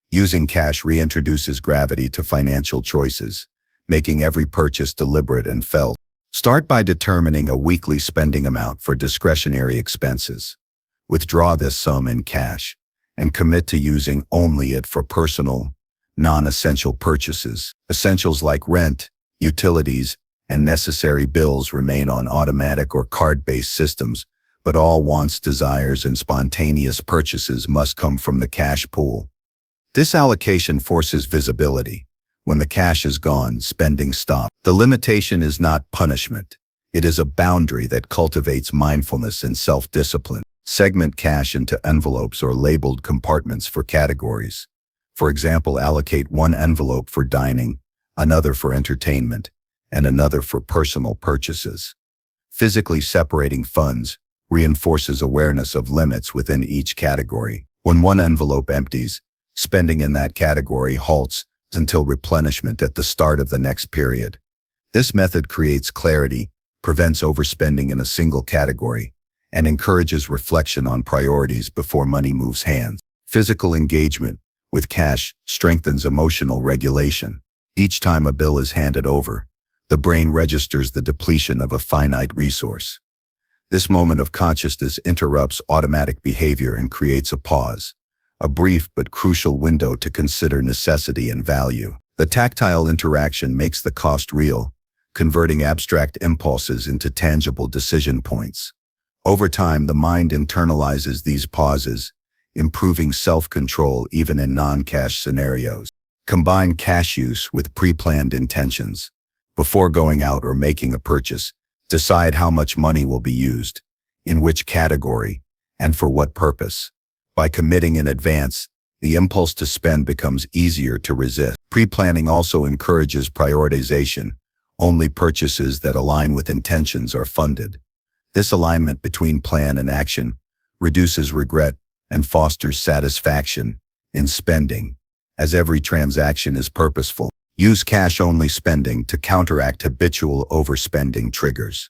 Using cash reintroduces gravity to financial choices, making every purchase deliberate and felt. Start by determining a weekly spending amount for discretionary expenses. Withdraw this sum in cash, and commit to using only it for personal, non-essential purchases. Essentials like rent, utilities, and necessary bills remain on automatic or card-based systems, but all wants, desires, and spontaneous purchases must come from the cash pool. This allocation forces visibility, When the cash is gone, spending stops. The limitation is not punishment. It is a boundary that cultivates mindfulness and self-discipline. Segment cash into envelopes or labeled compartments for categories. For example, allocate one envelope for dining, another for entertainment, and another for personal purchases. Physically separating funds reinforces awareness of limits within each category. When one envelope empties, spending in that category halts until replenishment at the start of the next period. This method creates clarity, prevents overspending in a single category, and encourages reflection on priorities before money moves hands. Physical engagement with cash strengthens emotional regulation. Each time a bill is handed over, the brain registers the depletion of a finite resource. This moment of consciousness interrupts automatic behavior and creates a pause, a brief but crucial window to consider necessity and value. The tactile interaction makes the cost real, converting abstract impulses into tangible decision points. Over time, the mind internalizes these pauses, improving self-control even in non-cash scenarios. Combine cash use with pre-planned intentions. Before going out or making a purchase, decide how much money will be used, in which category, and for what purpose. By committing in advance, the impulse to spend becomes easier to resist. Pre-planning also encourages prioritization. Only purchases that align with intentions are funded. This alignment between plan and action reduces regret and fosters satisfaction in spending, as every transaction is purposeful. Use cash-only spending to counteract habitual overspending triggers.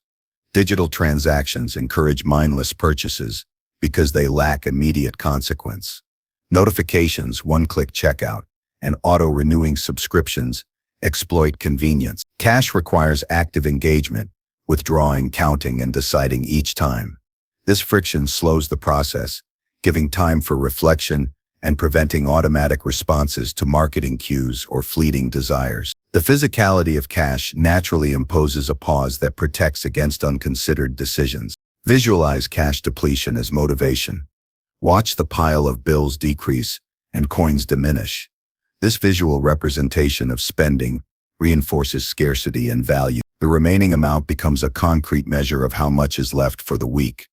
Digital transactions encourage mindless purchases because they lack immediate consequence. Notifications, one-click checkout, and auto-renewing subscriptions exploit convenience. Cash requires active engagement, withdrawing, counting, and deciding each time. This friction slows the process, giving time for reflection and preventing automatic responses to marketing cues or fleeting desires. The physicality of cash naturally imposes a pause that protects against unconsidered decisions. Visualize cash depletion as motivation. Watch the pile of bills decrease and coins diminish. This visual representation of spending reinforces scarcity and value. The remaining amount becomes a concrete measure of how much is left for the week,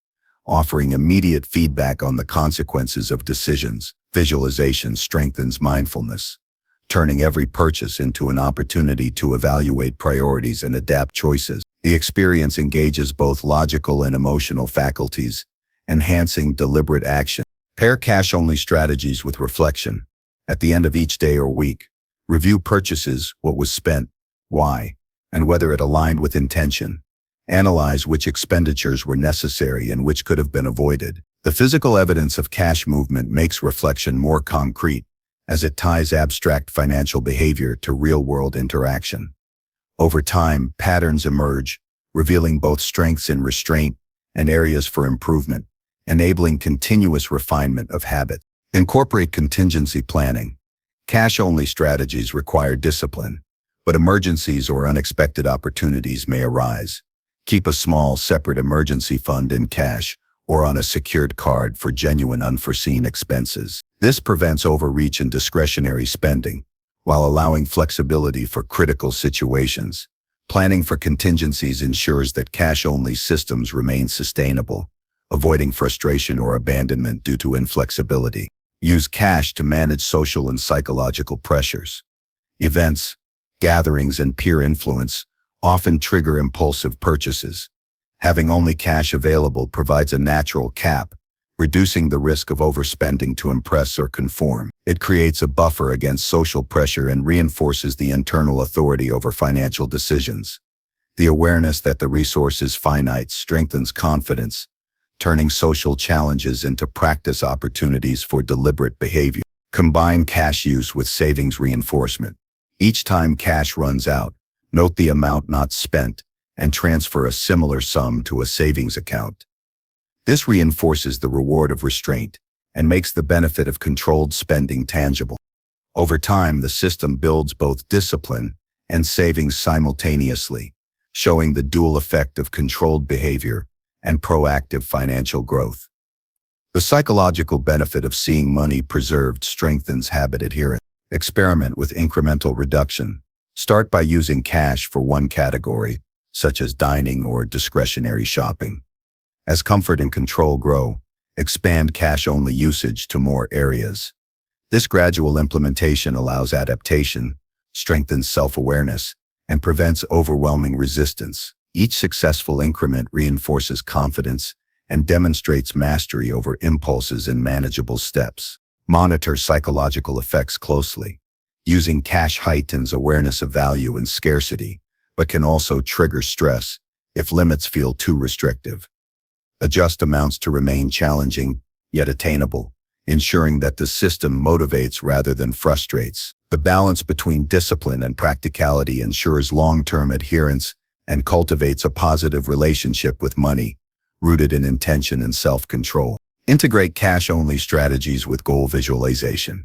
offering immediate feedback on the consequences of decisions. Visualization strengthens mindfulness, turning every purchase into an opportunity to evaluate priorities and adapt choices. The experience engages both logical and emotional faculties, enhancing deliberate action. Pair cash-only strategies with reflection. At the end of each day or week, review purchases, what was spent, why, and whether it aligned with intention. Analyze which expenditures were necessary and which could have been avoided. The physical evidence of cash movement makes reflection more concrete, as it ties abstract financial behavior to real-world interaction. Over time, patterns emerge, revealing both strengths in restraint and areas for improvement, enabling continuous refinement of habit. Incorporate contingency planning. Cash-only strategies require discipline, but emergencies or unexpected opportunities may arise. Keep a small, separate emergency fund in cash or on a secured card for genuine unforeseen expenses. This prevents overreach and discretionary spending, while allowing flexibility for critical situations. Planning for contingencies ensures that cash-only systems remain sustainable, avoiding frustration or abandonment due to inflexibility. Use cash to manage social and psychological pressures. Events, gatherings, and peer influence often trigger impulsive purchases. Having only cash available provides a natural cap, reducing the risk of overspending to impress or conform. It creates a buffer against social pressure and reinforces the internal authority over financial decisions. The awareness that the resource is finite strengthens confidence, turning social challenges into practice opportunities for deliberate behavior. Combine cash use with savings reinforcement. Each time cash runs out, note the amount not spent and transfer a similar sum to a savings account. This reinforces the reward of restraint and makes the benefit of controlled spending tangible. Over time, the system builds both discipline and savings simultaneously, showing the dual effect of controlled behavior and proactive financial growth. The psychological benefit of seeing money preserved strengthens habit adherence. Experiment with incremental reduction. Start by using cash for one category, such as dining or discretionary shopping. As comfort and control grow, expand cash-only usage to more areas. This gradual implementation allows adaptation, strengthens self-awareness, and prevents overwhelming resistance. Each successful increment reinforces confidence and demonstrates mastery over impulses in manageable steps. Monitor psychological effects closely. Using cash heightens awareness of value and scarcity, but can also trigger stress if limits feel too restrictive. Adjust amounts to remain challenging, yet attainable, ensuring that the system motivates rather than frustrates. The balance between discipline and practicality ensures long-term adherence and cultivates a positive relationship with money, rooted in intention and self-control. Integrate cash-only strategies with goal visualization.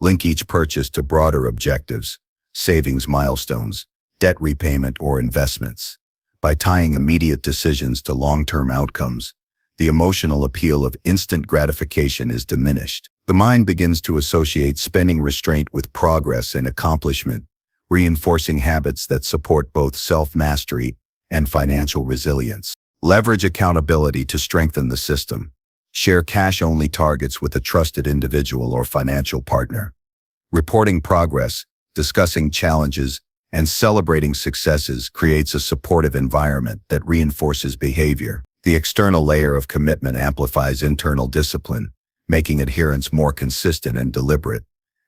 Link each purchase to broader objectives, savings milestones, debt repayment, or investments. By tying immediate decisions to long-term outcomes, the emotional appeal of instant gratification is diminished. The mind begins to associate spending restraint with progress and accomplishment, reinforcing habits that support both self-mastery and financial resilience. Leverage accountability to strengthen the system. Share cash-only targets with a trusted individual or financial partner. Reporting progress, discussing challenges, and celebrating successes creates a supportive environment that reinforces behavior. The external layer of commitment amplifies internal discipline, making adherence more consistent and deliberate.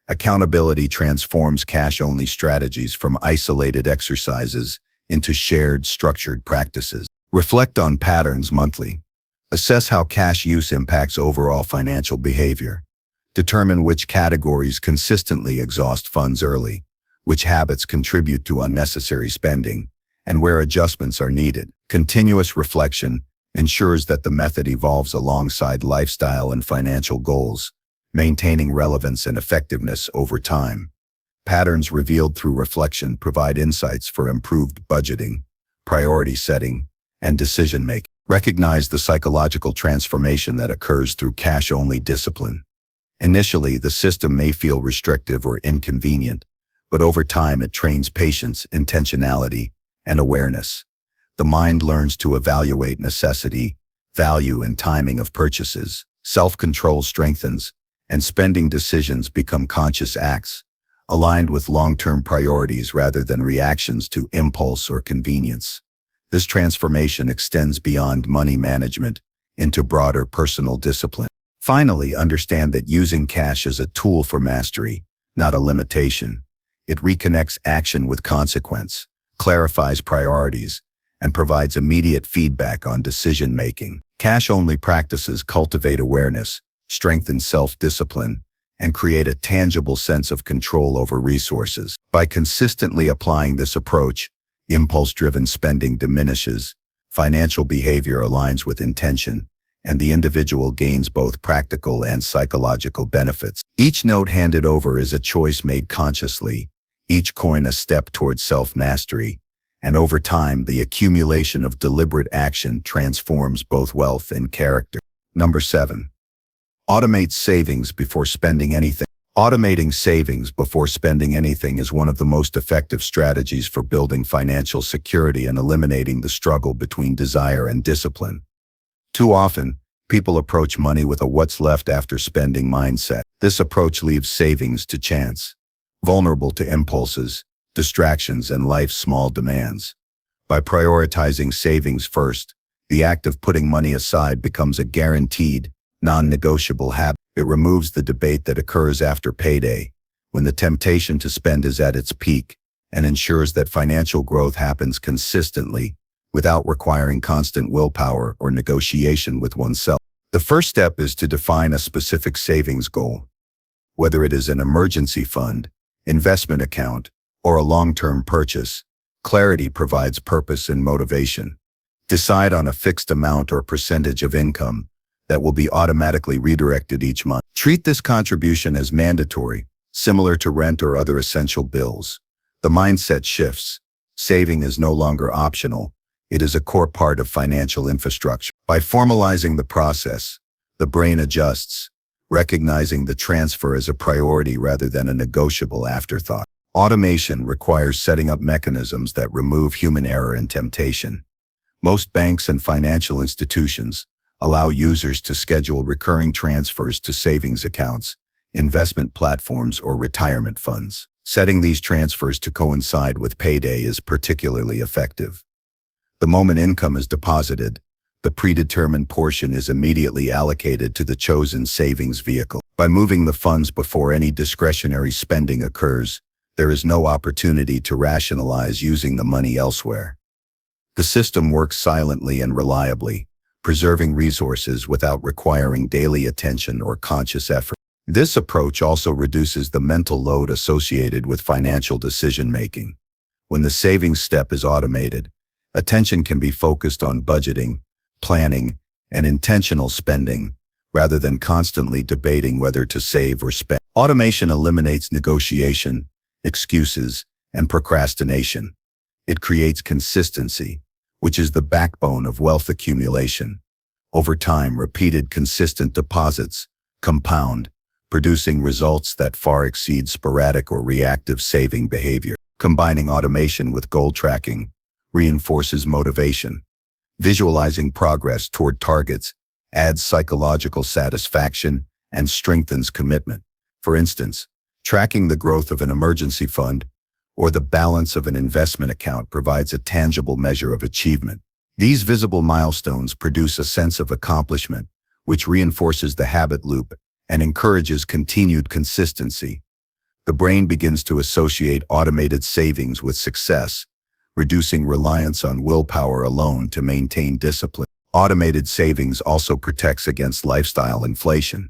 Accountability transforms cash-only strategies from isolated exercises into shared, structured practices. Reflect on patterns monthly. Assess how cash use impacts overall financial behavior. Determine which categories consistently exhaust funds early, which habits contribute to unnecessary spending, and where adjustments are needed. Continuous reflection ensures that the method evolves alongside lifestyle and financial goals, maintaining relevance and effectiveness over time. Patterns revealed through reflection provide insights for improved budgeting, priority setting, and decision-making. Recognize the psychological transformation that occurs through cash-only discipline. Initially, the system may feel restrictive or inconvenient, but over time it trains patience, intentionality, and awareness. The mind learns to evaluate necessity, value, and timing of purchases. Self-control strengthens, and spending decisions become conscious acts, aligned with long-term priorities rather than reactions to impulse or convenience. This transformation extends beyond money management into broader personal discipline. Finally, understand that using cash is a tool for mastery, not a limitation. It reconnects action with consequence, clarifies priorities, and provides immediate feedback on decision-making. Cash-only practices cultivate awareness, strengthen self-discipline, and create a tangible sense of control over resources. By consistently applying this approach, impulse-driven spending diminishes, financial behavior aligns with intention, and the individual gains both practical and psychological benefits. Each note handed over is a choice made consciously, each coin a step towards self-mastery, and over time, the accumulation of deliberate action transforms both wealth and character. Number 7. Automate savings before spending anything. Automating savings before spending anything is one of the most effective strategies for building financial security and eliminating the struggle between desire and discipline. Too often, people approach money with a what's left after spending mindset. This approach leaves savings to chance, vulnerable to impulses, distractions, and life's small demands. By prioritizing savings first, the act of putting money aside becomes a guaranteed, non-negotiable habit. It removes the debate that occurs after payday, when the temptation to spend is at its peak, and ensures that financial growth happens consistently without requiring constant willpower or negotiation with oneself. The first step is to define a specific savings goal. Whether it is an emergency fund, investment account, or a long-term purchase, clarity provides purpose and motivation. Decide on a fixed amount or percentage of income that will be automatically redirected each month. Treat this contribution as mandatory, similar to rent or other essential bills. The mindset shifts. Saving is no longer optional. It is a core part of financial infrastructure. By formalizing the process, the brain adjusts, recognizing the transfer as a priority rather than a negotiable afterthought. Automation requires setting up mechanisms that remove human error and temptation. Most banks and financial institutions allow users to schedule recurring transfers to savings accounts, investment platforms, or retirement funds. Setting these transfers to coincide with payday is particularly effective. The moment income is deposited, the predetermined portion is immediately allocated to the chosen savings vehicle. By moving the funds before any discretionary spending occurs, there is no opportunity to rationalize using the money elsewhere. The system works silently and reliably, preserving resources without requiring daily attention or conscious effort. This approach also reduces the mental load associated with financial decision-making. When the savings step is automated, attention can be focused on budgeting, planning, and intentional spending, rather than constantly debating whether to save or spend. Automation eliminates negotiation, excuses, and procrastination. It creates consistency, which is the backbone of wealth accumulation. Over time, repeated consistent deposits compound, producing results that far exceed sporadic or reactive saving behavior. Combining automation with goal tracking reinforces motivation. Visualizing progress toward targets adds psychological satisfaction and strengthens commitment. For instance, tracking the growth of an emergency fund or the balance of an investment account provides a tangible measure of achievement. These visible milestones produce a sense of accomplishment, which reinforces the habit loop and encourages continued consistency. The brain begins to associate automated savings with success, reducing reliance on willpower alone to maintain discipline. Automated savings also protects against lifestyle inflation.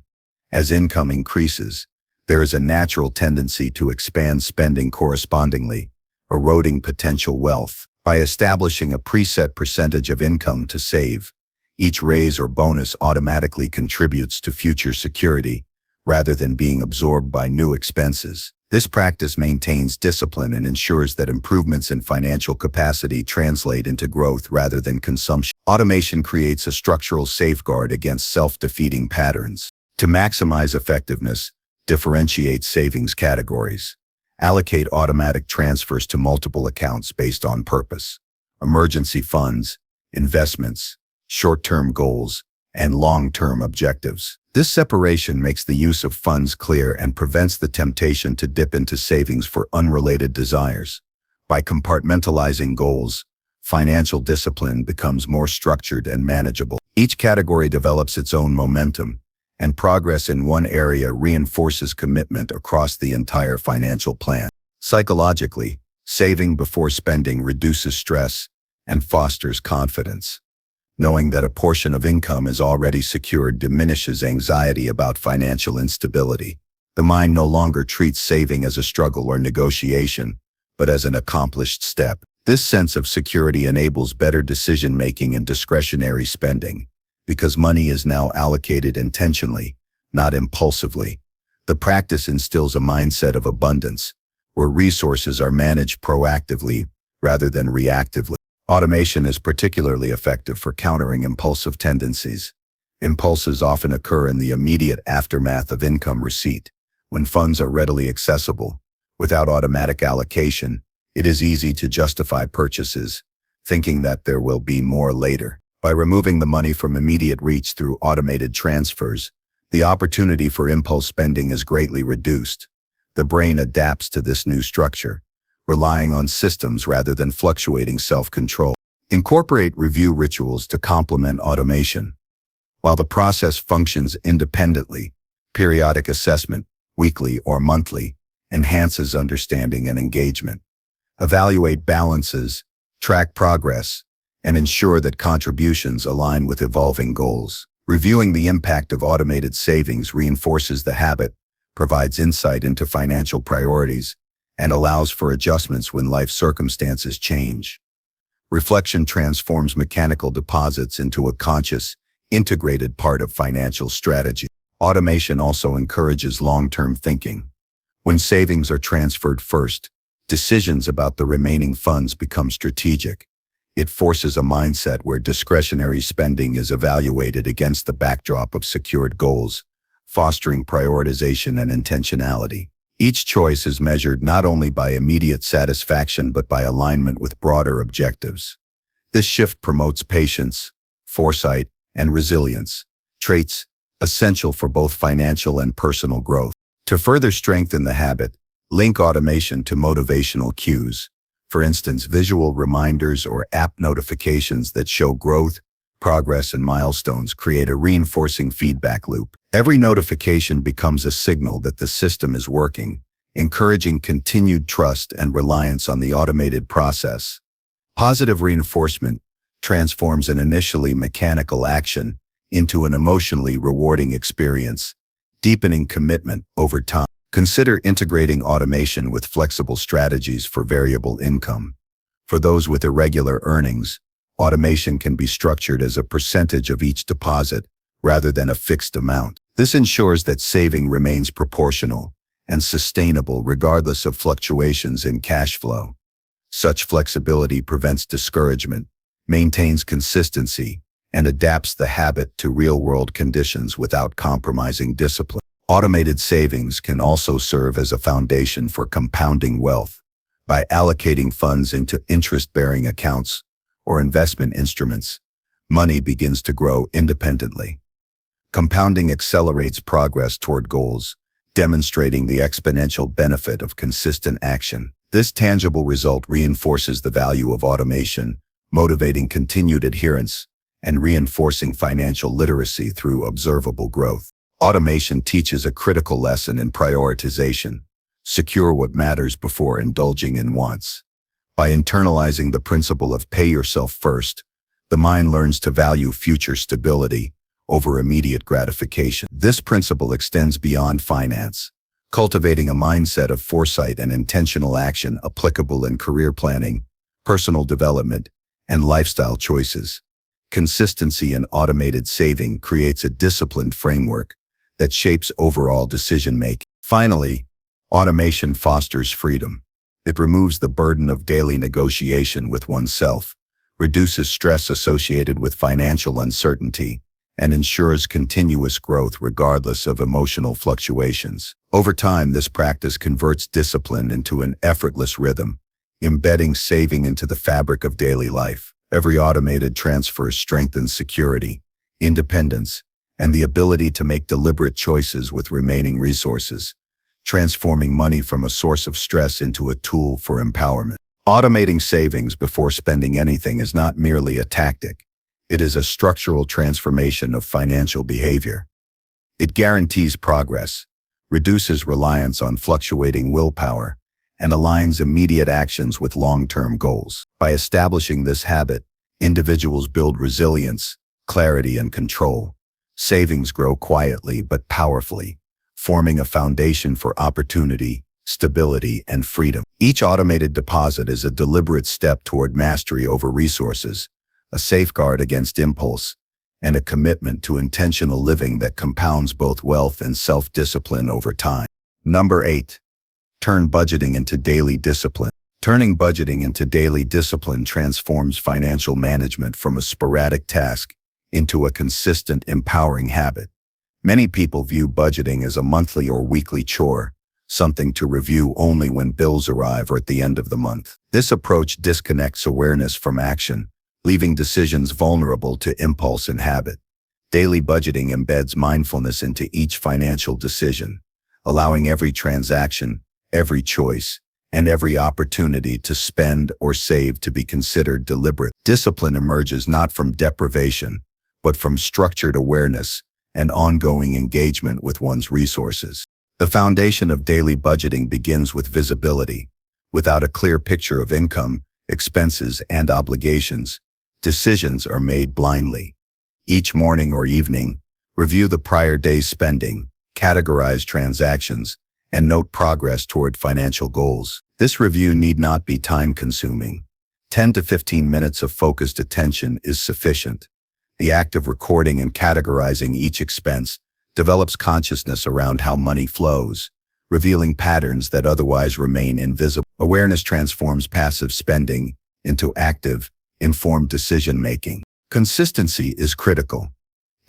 As income increases, there is a natural tendency to expand spending correspondingly, eroding potential wealth. By establishing a preset percentage of income to save, each raise or bonus automatically contributes to future security, rather than being absorbed by new expenses. This practice maintains discipline and ensures that improvements in financial capacity translate into growth rather than consumption. Automation creates a structural safeguard against self-defeating patterns. To maximize effectiveness, differentiate savings categories. Allocate automatic transfers to multiple accounts based on purpose: emergency funds, investments, short-term goals, and long-term objectives. This separation makes the use of funds clear and prevents the temptation to dip into savings for unrelated desires. By compartmentalizing goals, financial discipline becomes more structured and manageable. Each category develops its own momentum, and progress in one area reinforces commitment across the entire financial plan. Psychologically, saving before spending reduces stress and fosters confidence. Knowing that a portion of income is already secured diminishes anxiety about financial instability. The mind no longer treats saving as a struggle or negotiation, but as an accomplished step. This sense of security enables better decision-making and discretionary spending, because money is now allocated intentionally, not impulsively. The practice instills a mindset of abundance, where resources are managed proactively rather than reactively. Automation is particularly effective for countering impulsive tendencies. Impulses often occur in the immediate aftermath of income receipt, when funds are readily accessible. Without automatic allocation, it is easy to justify purchases, thinking that there will be more later. By removing the money from immediate reach through automated transfers, the opportunity for impulse spending is greatly reduced. The brain adapts to this new structure, relying on systems rather than fluctuating self-control. Incorporate review rituals to complement automation. While the process functions independently, periodic assessment, weekly or monthly, enhances understanding and engagement. Evaluate balances, track progress, and ensure that contributions align with evolving goals. Reviewing the impact of automated savings reinforces the habit, provides insight into financial priorities, and allows for adjustments when life circumstances change. Reflection transforms mechanical deposits into a conscious, integrated part of financial strategy. Automation also encourages long-term thinking. When savings are transferred first, decisions about the remaining funds become strategic. It forces a mindset where discretionary spending is evaluated against the backdrop of secured goals, fostering prioritization and intentionality. Each choice is measured not only by immediate satisfaction but by alignment with broader objectives. This shift promotes patience, foresight, and resilience, traits essential for both financial and personal growth. To further strengthen the habit, link automation to motivational cues. For instance, visual reminders or app notifications that show growth, progress, and milestones create a reinforcing feedback loop. Every notification becomes a signal that the system is working, encouraging continued trust and reliance on the automated process. Positive reinforcement transforms an initially mechanical action into an emotionally rewarding experience, deepening commitment over time. Consider integrating automation with flexible strategies for variable income. For those with irregular earnings, automation can be structured as a percentage of each deposit rather than a fixed amount. This ensures that saving remains proportional and sustainable regardless of fluctuations in cash flow. Such flexibility prevents discouragement, maintains consistency, and adapts the habit to real-world conditions without compromising discipline. Automated savings can also serve as a foundation for compounding wealth. By allocating funds into interest-bearing accounts or investment instruments, money begins to grow independently. Compounding accelerates progress toward goals, demonstrating the exponential benefit of consistent action. This tangible result reinforces the value of automation, motivating continued adherence and reinforcing financial literacy through observable growth. Automation teaches a critical lesson in prioritization. Secure what matters before indulging in wants. By internalizing the principle of pay yourself first, the mind learns to value future stability over immediate gratification. This principle extends beyond finance, cultivating a mindset of foresight and intentional action applicable in career planning, personal development, and lifestyle choices. Consistency in automated saving creates a disciplined framework that shapes overall decision-making. Finally, automation fosters freedom. It removes the burden of daily negotiation with oneself, reduces stress associated with financial uncertainty, and ensures continuous growth regardless of emotional fluctuations. Over time, this practice converts discipline into an effortless rhythm, embedding saving into the fabric of daily life. Every automated transfer strengthens security, independence, and the ability to make deliberate choices with remaining resources, transforming money from a source of stress into a tool for empowerment. Automating savings before spending anything is not merely a tactic. It is a structural transformation of financial behavior. It guarantees progress, reduces reliance on fluctuating willpower, and aligns immediate actions with long-term goals. By establishing this habit, individuals build resilience, clarity, and control. Savings grow quietly but powerfully, forming a foundation for opportunity, stability, and freedom. Each automated deposit is a deliberate step toward mastery over resources, a safeguard against impulse, and a commitment to intentional living that compounds both wealth and self-discipline over time. Number 8. Turn budgeting into daily discipline. Turning budgeting into daily discipline transforms financial management from a sporadic task into a consistent, empowering habit. Many people view budgeting as a monthly or weekly chore, something to review only when bills arrive or at the end of the month. This approach disconnects awareness from action, leaving decisions vulnerable to impulse and habit. Daily budgeting embeds mindfulness into each financial decision, allowing every transaction, every choice, and every opportunity to spend or save to be considered deliberate. Discipline emerges not from deprivation, but from structured awareness and ongoing engagement with one's resources. The foundation of daily budgeting begins with visibility. Without a clear picture of income, expenses, and obligations, decisions are made blindly. Each morning or evening, review the prior day's spending, categorize transactions, and note progress toward financial goals. This review need not be time-consuming. 10 to 15 minutes of focused attention is sufficient. The act of recording and categorizing each expense develops consciousness around how money flows, revealing patterns that otherwise remain invisible. Awareness transforms passive spending into active, informed decision-making. Consistency is critical.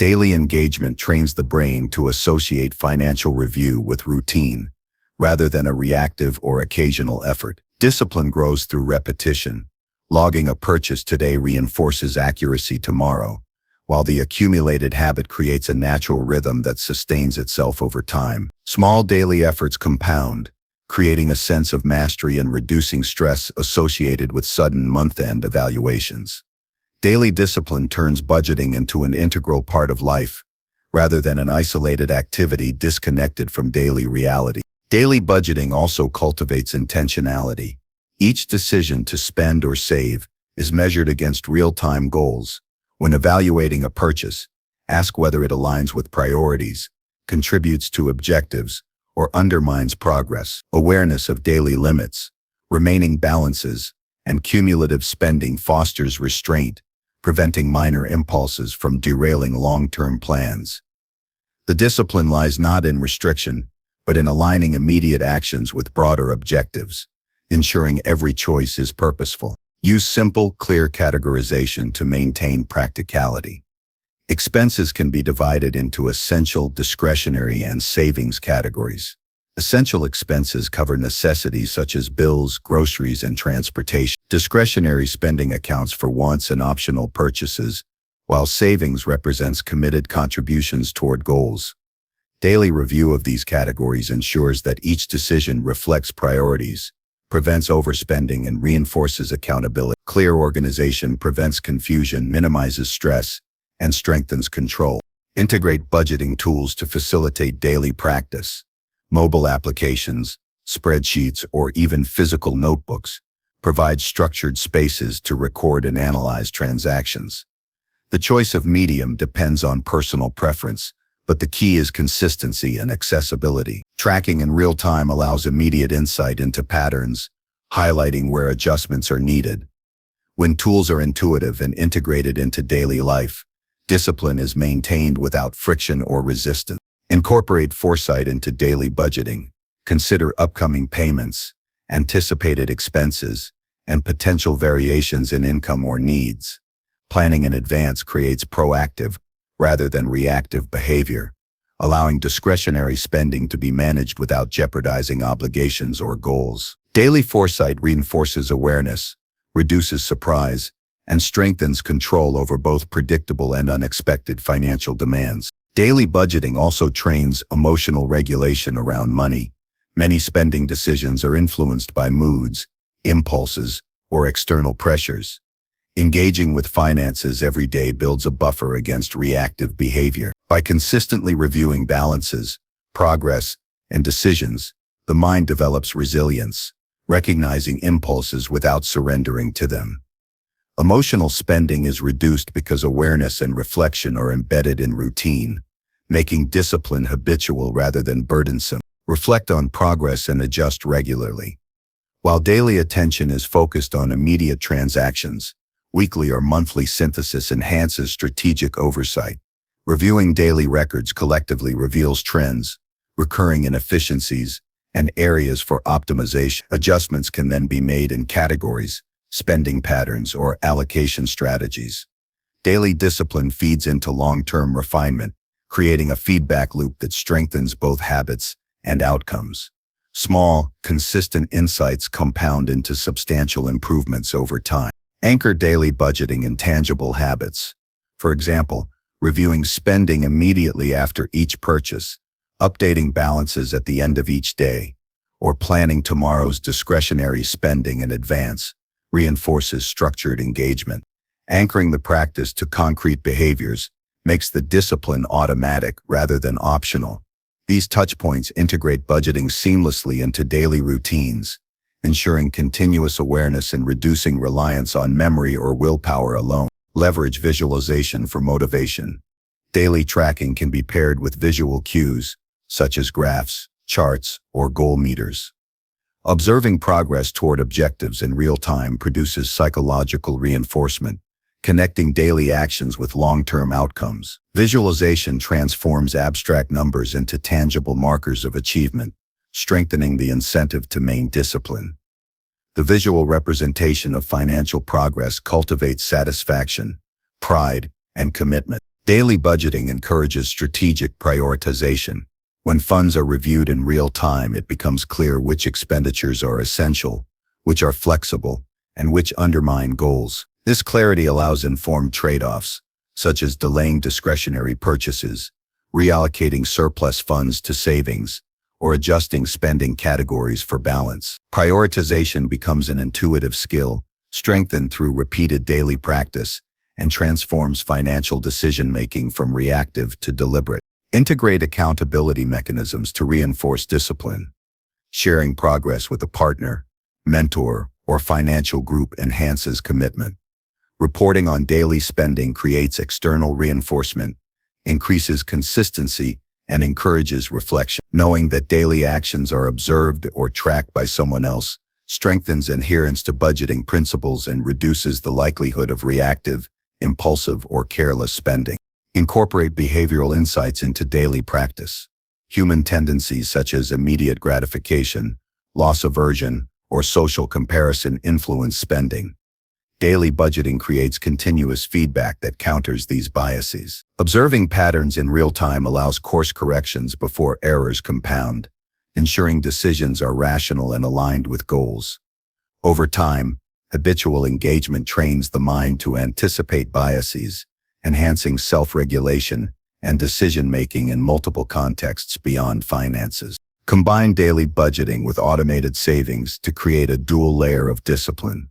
Daily engagement trains the brain to associate financial review with routine, rather than a reactive or occasional effort. Discipline grows through repetition. Logging a purchase today reinforces accuracy tomorrow, while the accumulated habit creates a natural rhythm that sustains itself over time. Small daily efforts compound, creating a sense of mastery and reducing stress associated with sudden month-end evaluations. Daily discipline turns budgeting into an integral part of life, rather than an isolated activity disconnected from daily reality. Daily budgeting also cultivates intentionality. Each decision to spend or save is measured against real-time goals. When evaluating a purchase, ask whether it aligns with priorities, contributes to objectives, or undermines progress. Awareness of daily limits, remaining balances, and cumulative spending fosters restraint, preventing minor impulses from derailing long-term plans. The discipline lies not in restriction, but in aligning immediate actions with broader objectives, ensuring every choice is purposeful. Use simple, clear categorization to maintain practicality. Expenses can be divided into essential, discretionary, and savings categories. Essential expenses cover necessities such as bills, groceries, and transportation. Discretionary spending accounts for wants and optional purchases, while savings represents committed contributions toward goals. Daily review of these categories ensures that each decision reflects priorities, prevents overspending, and reinforces accountability. Clear organization prevents confusion, minimizes stress, and strengthens control. Integrate budgeting tools to facilitate daily practice. Mobile applications, spreadsheets, or even physical notebooks provide structured spaces to record and analyze transactions. The choice of medium depends on personal preference, but the key is consistency and accessibility. Tracking in real time allows immediate insight into patterns, highlighting where adjustments are needed. When tools are intuitive and integrated into daily life, discipline is maintained without friction or resistance. Incorporate foresight into daily budgeting. Consider upcoming payments, anticipated expenses, and potential variations in income or needs. Planning in advance creates proactive, rather than reactive behavior, allowing discretionary spending to be managed without jeopardizing obligations or goals. Daily foresight reinforces awareness, reduces surprise, and strengthens control over both predictable and unexpected financial demands. Daily budgeting also trains emotional regulation around money. Many spending decisions are influenced by moods, impulses, or external pressures. Engaging with finances every day builds a buffer against reactive behavior. By consistently reviewing balances, progress, and decisions, the mind develops resilience, recognizing impulses without surrendering to them. Emotional spending is reduced because awareness and reflection are embedded in routine, making discipline habitual rather than burdensome. Reflect on progress and adjust regularly. While daily attention is focused on immediate transactions, weekly or monthly synthesis enhances strategic oversight. Reviewing daily records collectively reveals trends, recurring inefficiencies, and areas for optimization. Adjustments can then be made in categories, spending patterns, or allocation strategies. Daily discipline feeds into long-term refinement, creating a feedback loop that strengthens both habits and outcomes. Small, consistent insights compound into substantial improvements over time. Anchor daily budgeting in tangible habits. For example, reviewing spending immediately after each purchase, updating balances at the end of each day, or planning tomorrow's discretionary spending in advance reinforces structured engagement. Anchoring the practice to concrete behaviors makes the discipline automatic rather than optional. These touchpoints integrate budgeting seamlessly into daily routines, ensuring continuous awareness and reducing reliance on memory or willpower alone. Leverage visualization for motivation. Daily tracking can be paired with visual cues, such as graphs, charts, or goal meters. Observing progress toward objectives in real time produces psychological reinforcement, connecting daily actions with long-term outcomes. Visualization transforms abstract numbers into tangible markers of achievement, strengthening the incentive to maintain discipline. The visual representation of financial progress cultivates satisfaction, pride, and commitment. Daily budgeting encourages strategic prioritization. When funds are reviewed in real time, it becomes clear which expenditures are essential, which are flexible, and which undermine goals. This clarity allows informed trade-offs, such as delaying discretionary purchases, reallocating surplus funds to savings, or adjusting spending categories for balance. Prioritization becomes an intuitive skill, strengthened through repeated daily practice, and transforms financial decision-making from reactive to deliberate. Integrate accountability mechanisms to reinforce discipline. Sharing progress with a partner, mentor, or financial group enhances commitment. Reporting on daily spending creates external reinforcement, increases consistency, and encourages reflection. Knowing that daily actions are observed or tracked by someone else strengthens adherence to budgeting principles and reduces the likelihood of reactive, impulsive, or careless spending. Incorporate behavioral insights into daily practice. Human tendencies such as immediate gratification, loss aversion, or social comparison influence spending. Daily budgeting creates continuous feedback that counters these biases. Observing patterns in real time allows course corrections before errors compound, ensuring decisions are rational and aligned with goals. Over time, habitual engagement trains the mind to anticipate biases, enhancing self-regulation and decision-making in multiple contexts beyond finances. Combine daily budgeting with automated savings to create a dual layer of discipline.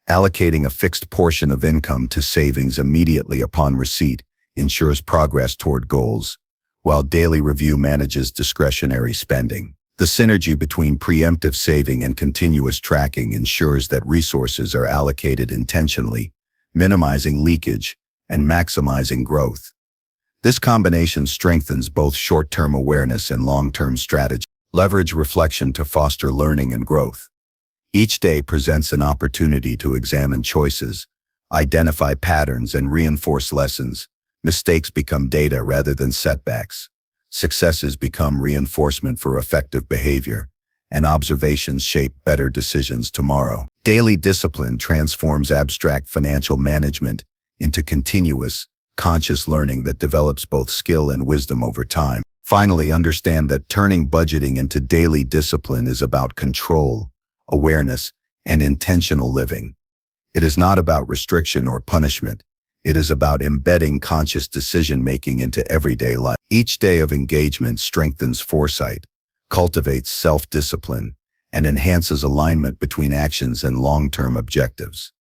Allocating a fixed portion of income to savings immediately upon receipt ensures progress toward goals, while daily review manages discretionary spending. The synergy between preemptive saving and continuous tracking ensures that resources are allocated intentionally, minimizing leakage and maximizing growth. This combination strengthens both short-term awareness and long-term strategy. Leverage reflection to foster learning and growth. Each day presents an opportunity to examine choices, identify patterns, and reinforce lessons. Mistakes become data rather than setbacks. Successes become reinforcement for effective behavior, and observations shape better decisions tomorrow. Daily discipline transforms abstract financial management into continuous, conscious learning that develops both skill and wisdom over time. Finally, understand that turning budgeting into daily discipline is about control, awareness, and intentional living. It is not about restriction or punishment. It is about embedding conscious decision-making into everyday life. Each day of engagement strengthens foresight, cultivates self-discipline, and enhances alignment between actions and long-term objectives.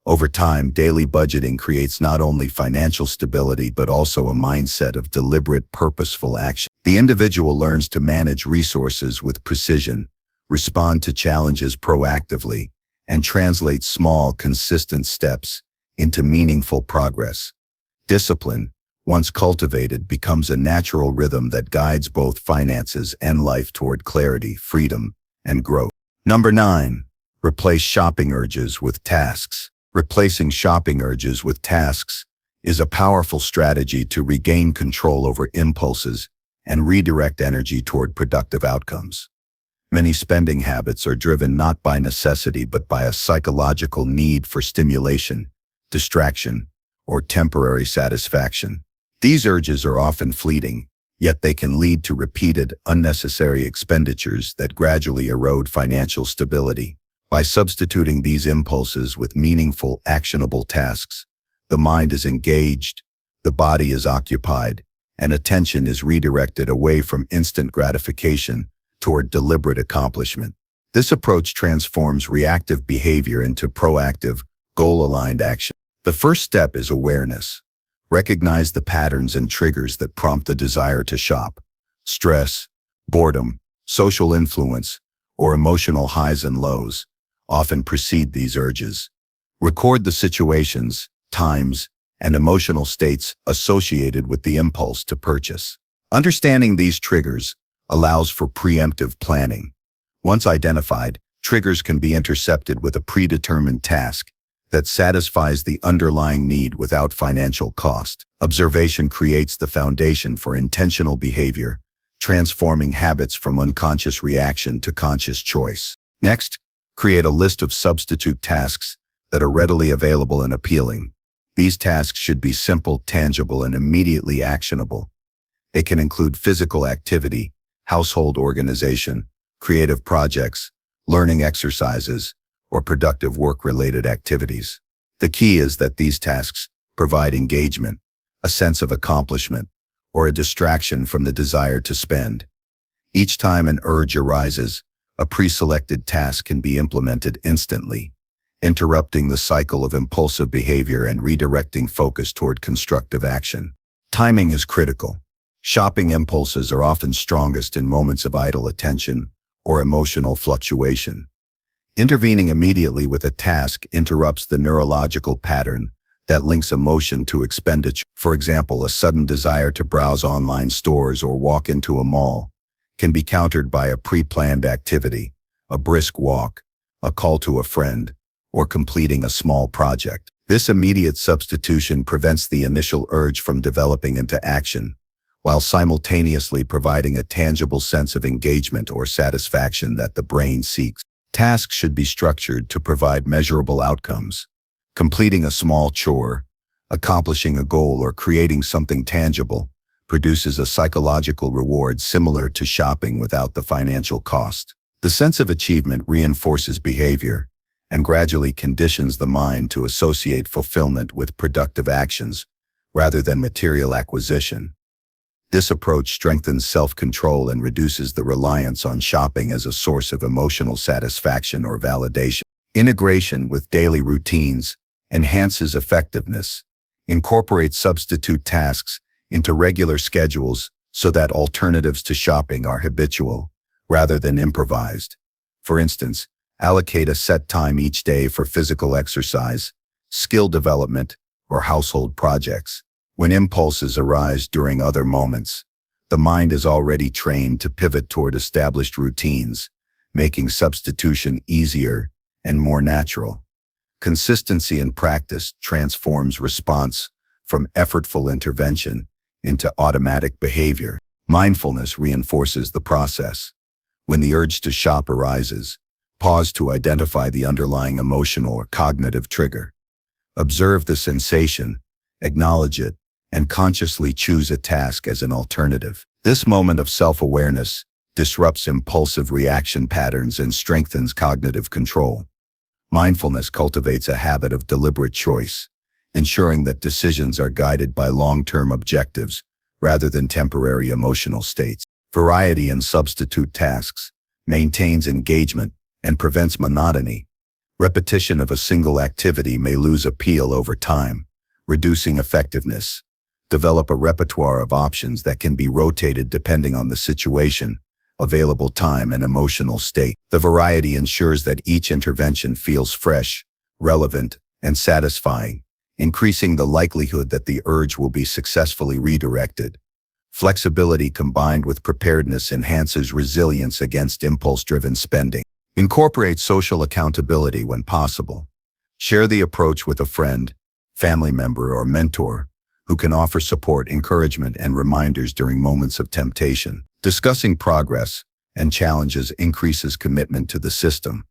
Over time, daily budgeting creates not only financial stability but also a mindset of deliberate, purposeful action. The individual learns to manage resources with precision, respond to challenges proactively, and translate small, consistent steps into meaningful progress. Discipline, once cultivated, becomes a natural rhythm that guides both finances and life toward clarity, freedom, and growth. Number 9. Replace shopping urges with tasks. Replacing shopping urges with tasks is a powerful strategy to regain control over impulses and redirect energy toward productive outcomes. Many spending habits are driven not by necessity but by a psychological need for stimulation, distraction, or temporary satisfaction. These urges are often fleeting, yet they can lead to repeated, unnecessary expenditures that gradually erode financial stability. By substituting these impulses with meaningful, actionable tasks, the mind is engaged, the body is occupied, and attention is redirected away from instant gratification toward deliberate accomplishment. This approach transforms reactive behavior into proactive, goal-aligned action. The first step is awareness. Recognize the patterns and triggers that prompt the desire to shop. Stress, boredom, social influence, or emotional highs and lows often precede these urges. Record the situations, times, and emotional states associated with the impulse to purchase. Understanding these triggers allows for preemptive planning. Once identified, triggers can be intercepted with a predetermined task that satisfies the underlying need without financial cost. Observation creates the foundation for intentional behavior, transforming habits from unconscious reaction to conscious choice. Next, create a list of substitute tasks that are readily available and appealing. These tasks should be simple, tangible, and immediately actionable. They can include physical activity, household organization, creative projects, learning exercises, or productive work-related activities. The key is that these tasks provide engagement, a sense of accomplishment, or a distraction from the desire to spend. Each time an urge arises, a pre-selected task can be implemented instantly, interrupting the cycle of impulsive behavior and redirecting focus toward constructive action. Timing is critical. Shopping impulses are often strongest in moments of idle attention or emotional fluctuation. Intervening immediately with a task interrupts the neurological pattern that links emotion to expenditure. For example, a sudden desire to browse online stores or walk into a mall can be countered by a pre-planned activity, a brisk walk, a call to a friend, or completing a small project. This immediate substitution prevents the initial urge from developing into action, while simultaneously providing a tangible sense of engagement or satisfaction that the brain seeks. Tasks should be structured to provide measurable outcomes. Completing a small chore, accomplishing a goal, or creating something tangible produces a psychological reward similar to shopping without the financial cost. The sense of achievement reinforces behavior and gradually conditions the mind to associate fulfillment with productive actions rather than material acquisition. This approach strengthens self-control and reduces the reliance on shopping as a source of emotional satisfaction or validation. Integration with daily routines enhances effectiveness. Incorporate substitute tasks into regular schedules so that alternatives to shopping are habitual rather than improvised. For instance, allocate a set time each day for physical exercise, skill development, or household projects. When impulses arise during other moments, the mind is already trained to pivot toward established routines, making substitution easier and more natural. Consistency in practice transforms response from effortful intervention into automatic behavior. Mindfulness reinforces the process. When the urge to shop arises, pause to identify the underlying emotional or cognitive trigger. Observe the sensation, acknowledge it, and consciously choose a task as an alternative. This moment of self-awareness disrupts impulsive reaction patterns and strengthens cognitive control. Mindfulness cultivates a habit of deliberate choice, ensuring that decisions are guided by long-term objectives rather than temporary emotional states. Variety in substitute tasks maintains engagement and prevents monotony. Repetition of a single activity may lose appeal over time, reducing effectiveness. Develop a repertoire of options that can be rotated depending on the situation, available time, and emotional state. The variety ensures that each intervention feels fresh, relevant, and satisfying, increasing the likelihood that the urge will be successfully redirected. Flexibility combined with preparedness enhances resilience against impulse-driven spending. Incorporate social accountability when possible. Share the approach with a friend, family member, or mentor who can offer support, encouragement, and reminders during moments of temptation. Discussing progress and challenges increases commitment to the system,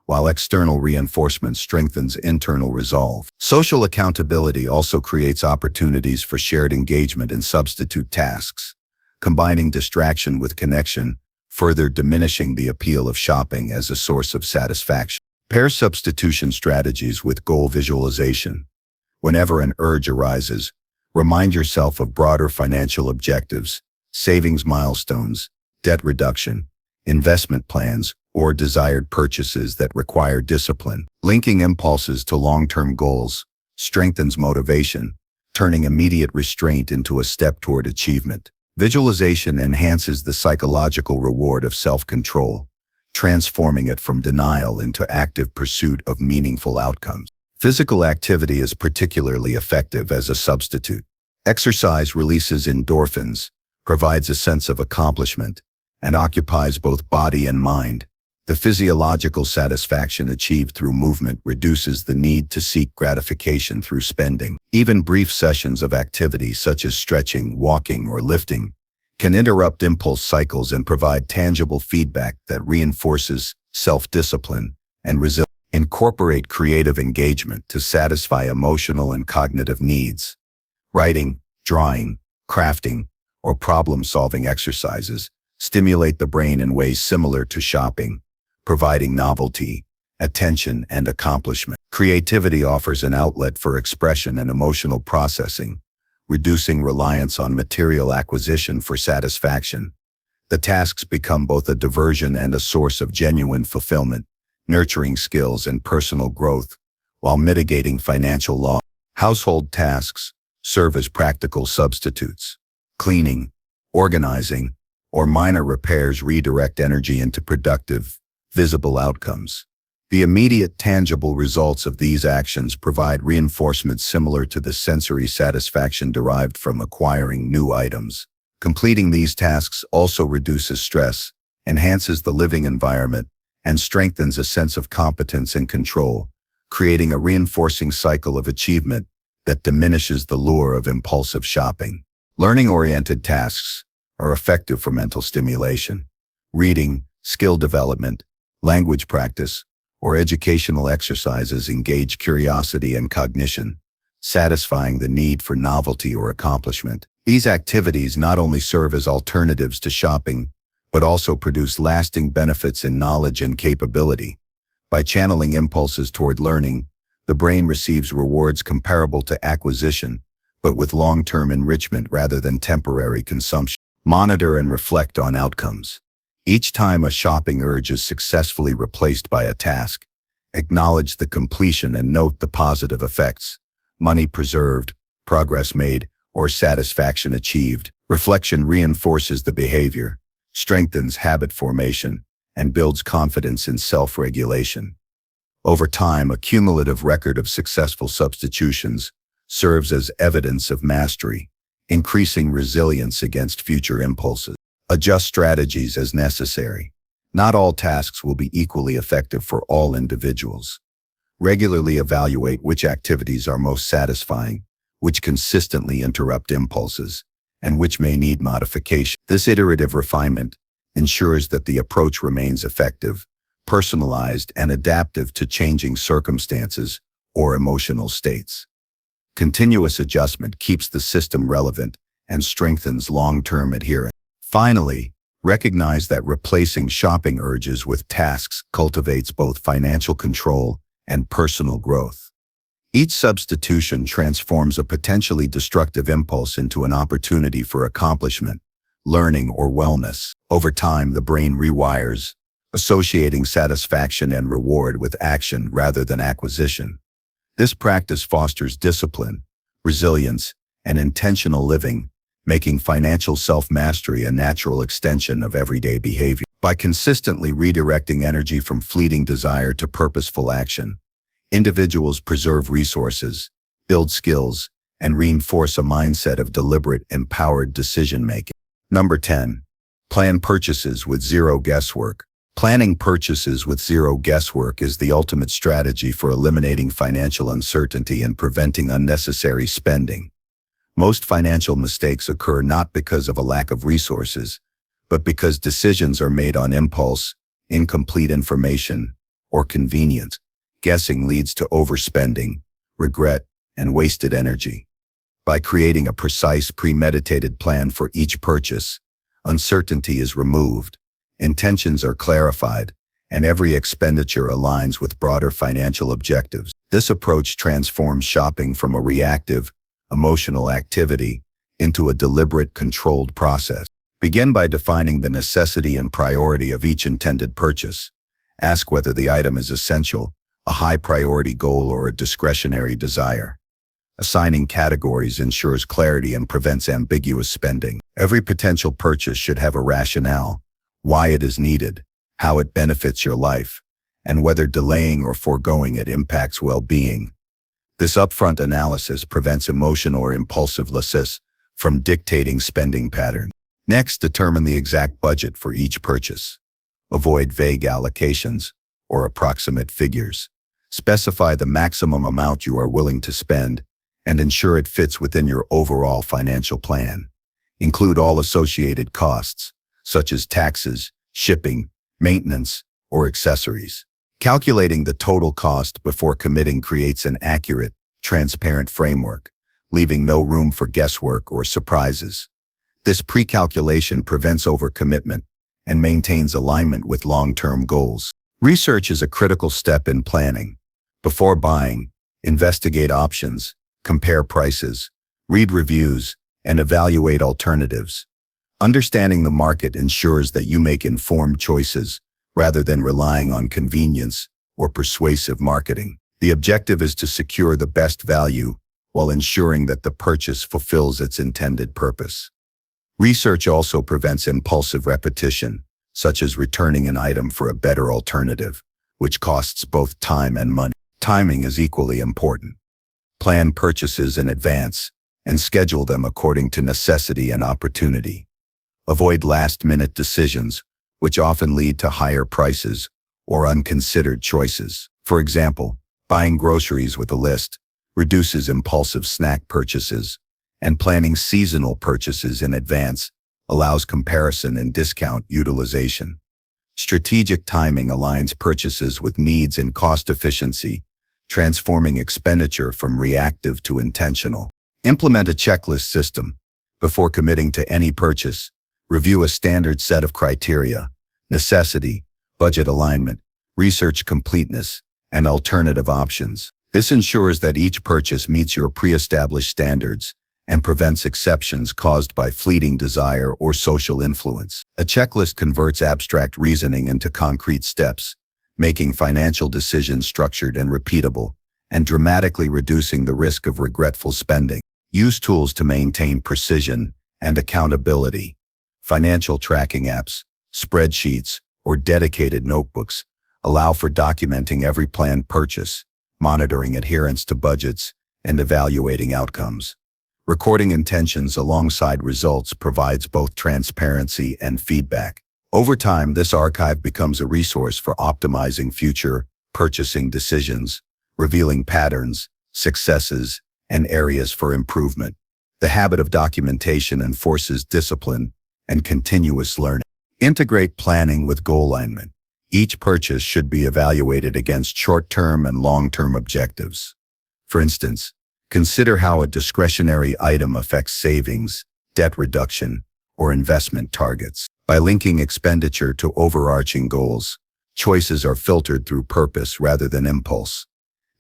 while external reinforcement strengthens internal resolve. Social accountability also creates opportunities for shared engagement in substitute tasks, combining distraction with connection, further diminishing the appeal of shopping as a source of satisfaction. Pair substitution strategies with goal visualization. Whenever an urge arises, remind yourself of broader financial objectives, savings milestones, debt reduction, investment plans, or desired purchases that require discipline. Linking impulses to long-term goals strengthens motivation, turning immediate restraint into a step toward achievement. Visualization enhances the psychological reward of self-control, transforming it from denial into active pursuit of meaningful outcomes. Physical activity is particularly effective as a substitute. Exercise releases endorphins, provides a sense of accomplishment, and occupies both body and mind. The physiological satisfaction achieved through movement reduces the need to seek gratification through spending. Even brief sessions of activity such as stretching, walking, or lifting can interrupt impulse cycles and provide tangible feedback that reinforces self-discipline and resilience. Incorporate creative engagement to satisfy emotional and cognitive needs. Writing, drawing, crafting, or problem-solving exercises stimulate the brain in ways similar to shopping, providing novelty, attention, and accomplishment. Creativity offers an outlet for expression and emotional processing, reducing reliance on material acquisition for satisfaction. The tasks become both a diversion and a source of genuine fulfillment, nurturing skills and personal growth, while mitigating financial loss. Household tasks serve as practical substitutes. Cleaning, organizing, or minor repairs redirect energy into productive, visible outcomes. The immediate tangible results of these actions provide reinforcement similar to the sensory satisfaction derived from acquiring new items. Completing these tasks also reduces stress, enhances the living environment, and strengthens a sense of competence and control, creating a reinforcing cycle of achievement that diminishes the lure of impulsive shopping. Learning-oriented tasks are effective for mental stimulation. Reading, skill development, language practice, or educational exercises engage curiosity and cognition, satisfying the need for novelty or accomplishment. These activities not only serve as alternatives to shopping, but also produce lasting benefits in knowledge and capability. By channeling impulses toward learning, the brain receives rewards comparable to acquisition, but with long-term enrichment rather than temporary consumption. Monitor and reflect on outcomes. Each time a shopping urge is successfully replaced by a task, acknowledge the completion and note the positive effects: money preserved, progress made, or satisfaction achieved. Reflection reinforces the behavior, strengthens habit formation, and builds confidence in self-regulation. Over time, a cumulative record of successful substitutions serves as evidence of mastery, increasing resilience against future impulses. Adjust strategies as necessary. Not all tasks will be equally effective for all individuals. Regularly evaluate which activities are most satisfying, which consistently interrupt impulses, and which may need modification. This iterative refinement ensures that the approach remains effective, personalized, and adaptive to changing circumstances or emotional states. Continuous adjustment keeps the system relevant and strengthens long-term adherence. Finally, recognize that replacing shopping urges with tasks cultivates both financial control and personal growth. Each substitution transforms a potentially destructive impulse into an opportunity for accomplishment, learning, or wellness. Over time, the brain rewires, associating satisfaction and reward with action rather than acquisition. This practice fosters discipline, resilience, and intentional living, making financial self-mastery a natural extension of everyday behavior. By consistently redirecting energy from fleeting desire to purposeful action, individuals preserve resources, build skills, and reinforce a mindset of deliberate, empowered decision-making. Number 10. Plan purchases with zero guesswork. Planning purchases with zero guesswork is the ultimate strategy for eliminating financial uncertainty and preventing unnecessary spending. Most financial mistakes occur not because of a lack of resources, but because decisions are made on impulse, incomplete information, or convenience. Guessing leads to overspending, regret, and wasted energy. By creating a precise, premeditated plan for each purchase, uncertainty is removed, intentions are clarified, and every expenditure aligns with broader financial objectives. This approach transforms shopping from a reactive, emotional activity into a deliberate, controlled process. Begin by defining the necessity and priority of each intended purchase. Ask whether the item is essential, a high-priority goal, or a discretionary desire. Assigning categories ensures clarity and prevents ambiguous spending. Every potential purchase should have a rationale: why it is needed, how it benefits your life, and whether delaying or foregoing it impacts well-being. This upfront analysis prevents emotional or impulsiveness from dictating spending patterns. Next, determine the exact budget for each purchase. Avoid vague allocations or approximate figures. Specify the maximum amount you are willing to spend and ensure it fits within your overall financial plan. Include all associated costs, such as taxes, shipping, maintenance, or accessories. Calculating the total cost before committing creates an accurate, transparent framework, leaving no room for guesswork or surprises. This pre-calculation prevents overcommitment and maintains alignment with long-term goals. Research is a critical step in planning. Before buying, investigate options, compare prices, read reviews, and evaluate alternatives. Understanding the market ensures that you make informed choices rather than relying on convenience or persuasive marketing. The objective is to secure the best value while ensuring that the purchase fulfills its intended purpose. Research also prevents impulsive repetition, such as returning an item for a better alternative, which costs both time and money. Timing is equally important. Plan purchases in advance and schedule them according to necessity and opportunity. Avoid last-minute decisions, which often lead to higher prices or unconsidered choices. For example, buying groceries with a list reduces impulsive snack purchases, and planning seasonal purchases in advance allows comparison and discount utilization. Strategic timing aligns purchases with needs and cost efficiency, transforming expenditure from reactive to intentional. Implement a checklist system. Before committing to any purchase, review a standard set of criteria: necessity, budget alignment, research completeness, and alternative options. This ensures that each purchase meets your pre-established standards and prevents exceptions caused by fleeting desire or social influence. A checklist converts abstract reasoning into concrete steps, making financial decisions structured and repeatable, and dramatically reducing the risk of regretful spending. Use tools to maintain precision and accountability. Financial tracking apps, spreadsheets, or dedicated notebooks allow for documenting every planned purchase, monitoring adherence to budgets, and evaluating outcomes. Recording intentions alongside results provides both transparency and feedback. Over time, this archive becomes a resource for optimizing future purchasing decisions, revealing patterns, successes, and areas for improvement. The habit of documentation enforces discipline and continuous learning. Integrate planning with goal alignment. Each purchase should be evaluated against short-term and long-term objectives. For instance, consider how a discretionary item affects savings, debt reduction, or investment targets. By linking expenditure to overarching goals, choices are filtered through purpose rather than impulse.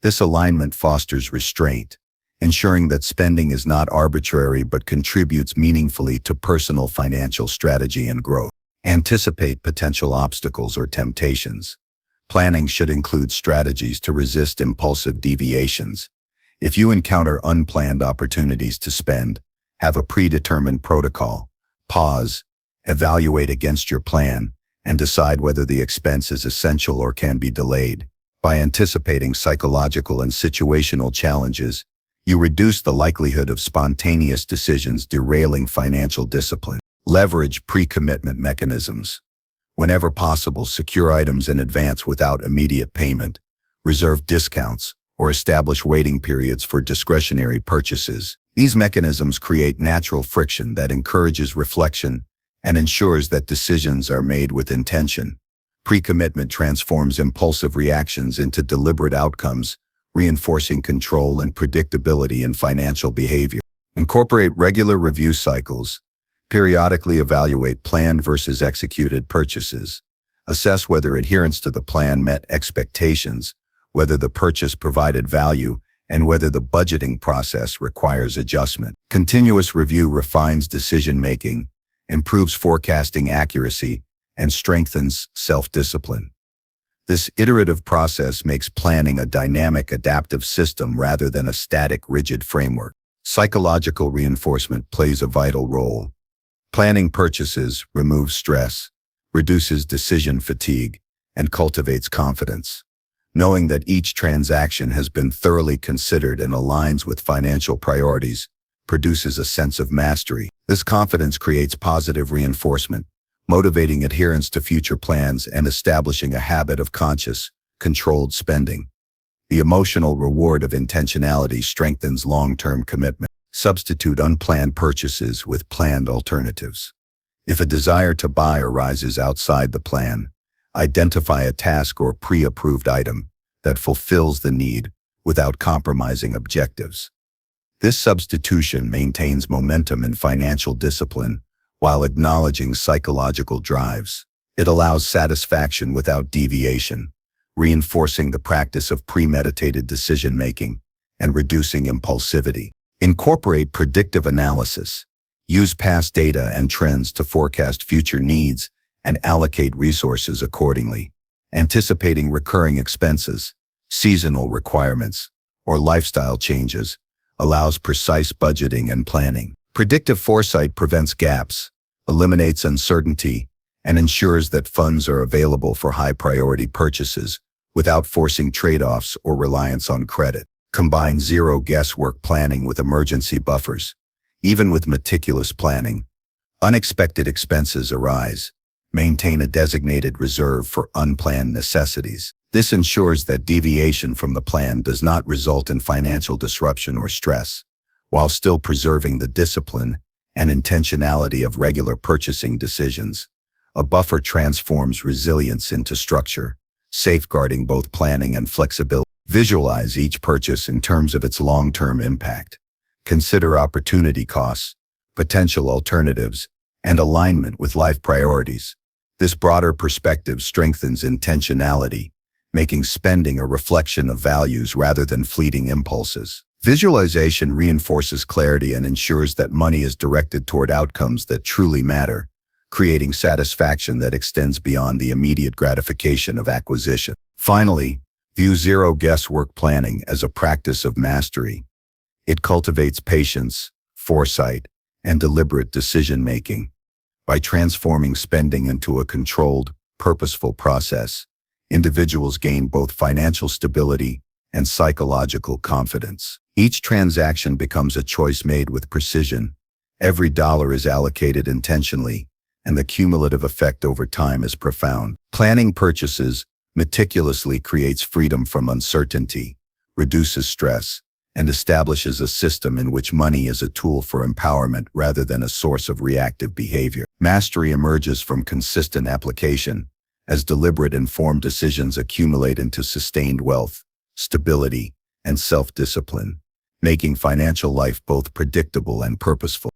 This alignment fosters restraint, ensuring that spending is not arbitrary but contributes meaningfully to personal financial strategy and growth. Anticipate potential obstacles or temptations. Planning should include strategies to resist impulsive deviations. If you encounter unplanned opportunities to spend, have a predetermined protocol. Pause, evaluate against your plan, and decide whether the expense is essential or can be delayed. By anticipating psychological and situational challenges, you reduce the likelihood of spontaneous decisions derailing financial discipline. Leverage pre-commitment mechanisms. Whenever possible, secure items in advance without immediate payment, reserve discounts, or establish waiting periods for discretionary purchases. These mechanisms create natural friction that encourages reflection and ensures that decisions are made with intention. Pre-commitment transforms impulsive reactions into deliberate outcomes, reinforcing control and predictability in financial behavior. Incorporate regular review cycles. Periodically evaluate planned versus executed purchases. Assess whether adherence to the plan met expectations, whether the purchase provided value, and whether the budgeting process requires adjustment. Continuous review refines decision-making, improves forecasting accuracy, and strengthens self-discipline. This iterative process makes planning a dynamic, adaptive system rather than a static, rigid framework. Psychological reinforcement plays a vital role. Planning purchases removes stress, reduces decision fatigue, and cultivates confidence. Knowing that each transaction has been thoroughly considered and aligns with financial priorities produces a sense of mastery. This confidence creates positive reinforcement, motivating adherence to future plans and establishing a habit of conscious, controlled spending. The emotional reward of intentionality strengthens long-term commitment. Substitute unplanned purchases with planned alternatives. If a desire to buy arises outside the plan, Identify a task or pre-approved item that fulfills the need without compromising objectives. This substitution maintains momentum and financial discipline while acknowledging psychological drives. It allows satisfaction without deviation, reinforcing the practice of premeditated decision-making and reducing impulsivity. Incorporate predictive analysis. Use past data and trends to forecast future needs and allocate resources accordingly. Anticipating recurring expenses, seasonal requirements, or lifestyle changes allows precise budgeting and planning. Predictive foresight prevents gaps, eliminates uncertainty, and ensures that funds are available for high-priority purchases without forcing trade-offs or reliance on credit. Combine zero guesswork planning with emergency buffers. Even with meticulous planning, unexpected expenses arise. Maintain a designated reserve for unplanned necessities. This ensures that deviation from the plan does not result in financial disruption or stress, while still preserving the discipline and intentionality of regular purchasing decisions. A buffer transforms resilience into structure, safeguarding both planning and flexibility. Visualize each purchase in terms of its long-term impact. Consider opportunity costs, potential alternatives, and alignment with life priorities. This broader perspective strengthens intentionality, making spending a reflection of values rather than fleeting impulses. Visualization reinforces clarity and ensures that money is directed toward outcomes that truly matter, creating satisfaction that extends beyond the immediate gratification of acquisition. Finally, view zero guesswork planning as a practice of mastery. It cultivates patience, foresight, and deliberate decision-making. By transforming spending into a controlled, purposeful process, individuals gain both financial stability and psychological confidence. Each transaction becomes a choice made with precision. Every dollar is allocated intentionally, and the cumulative effect over time is profound. Planning purchases meticulously creates freedom from uncertainty, reduces stress, and establishes a system in which money is a tool for empowerment rather than a source of reactive behavior. Mastery emerges from consistent application, as deliberate, informed decisions accumulate into sustained wealth, stability, and self-discipline, making financial life both predictable and purposeful.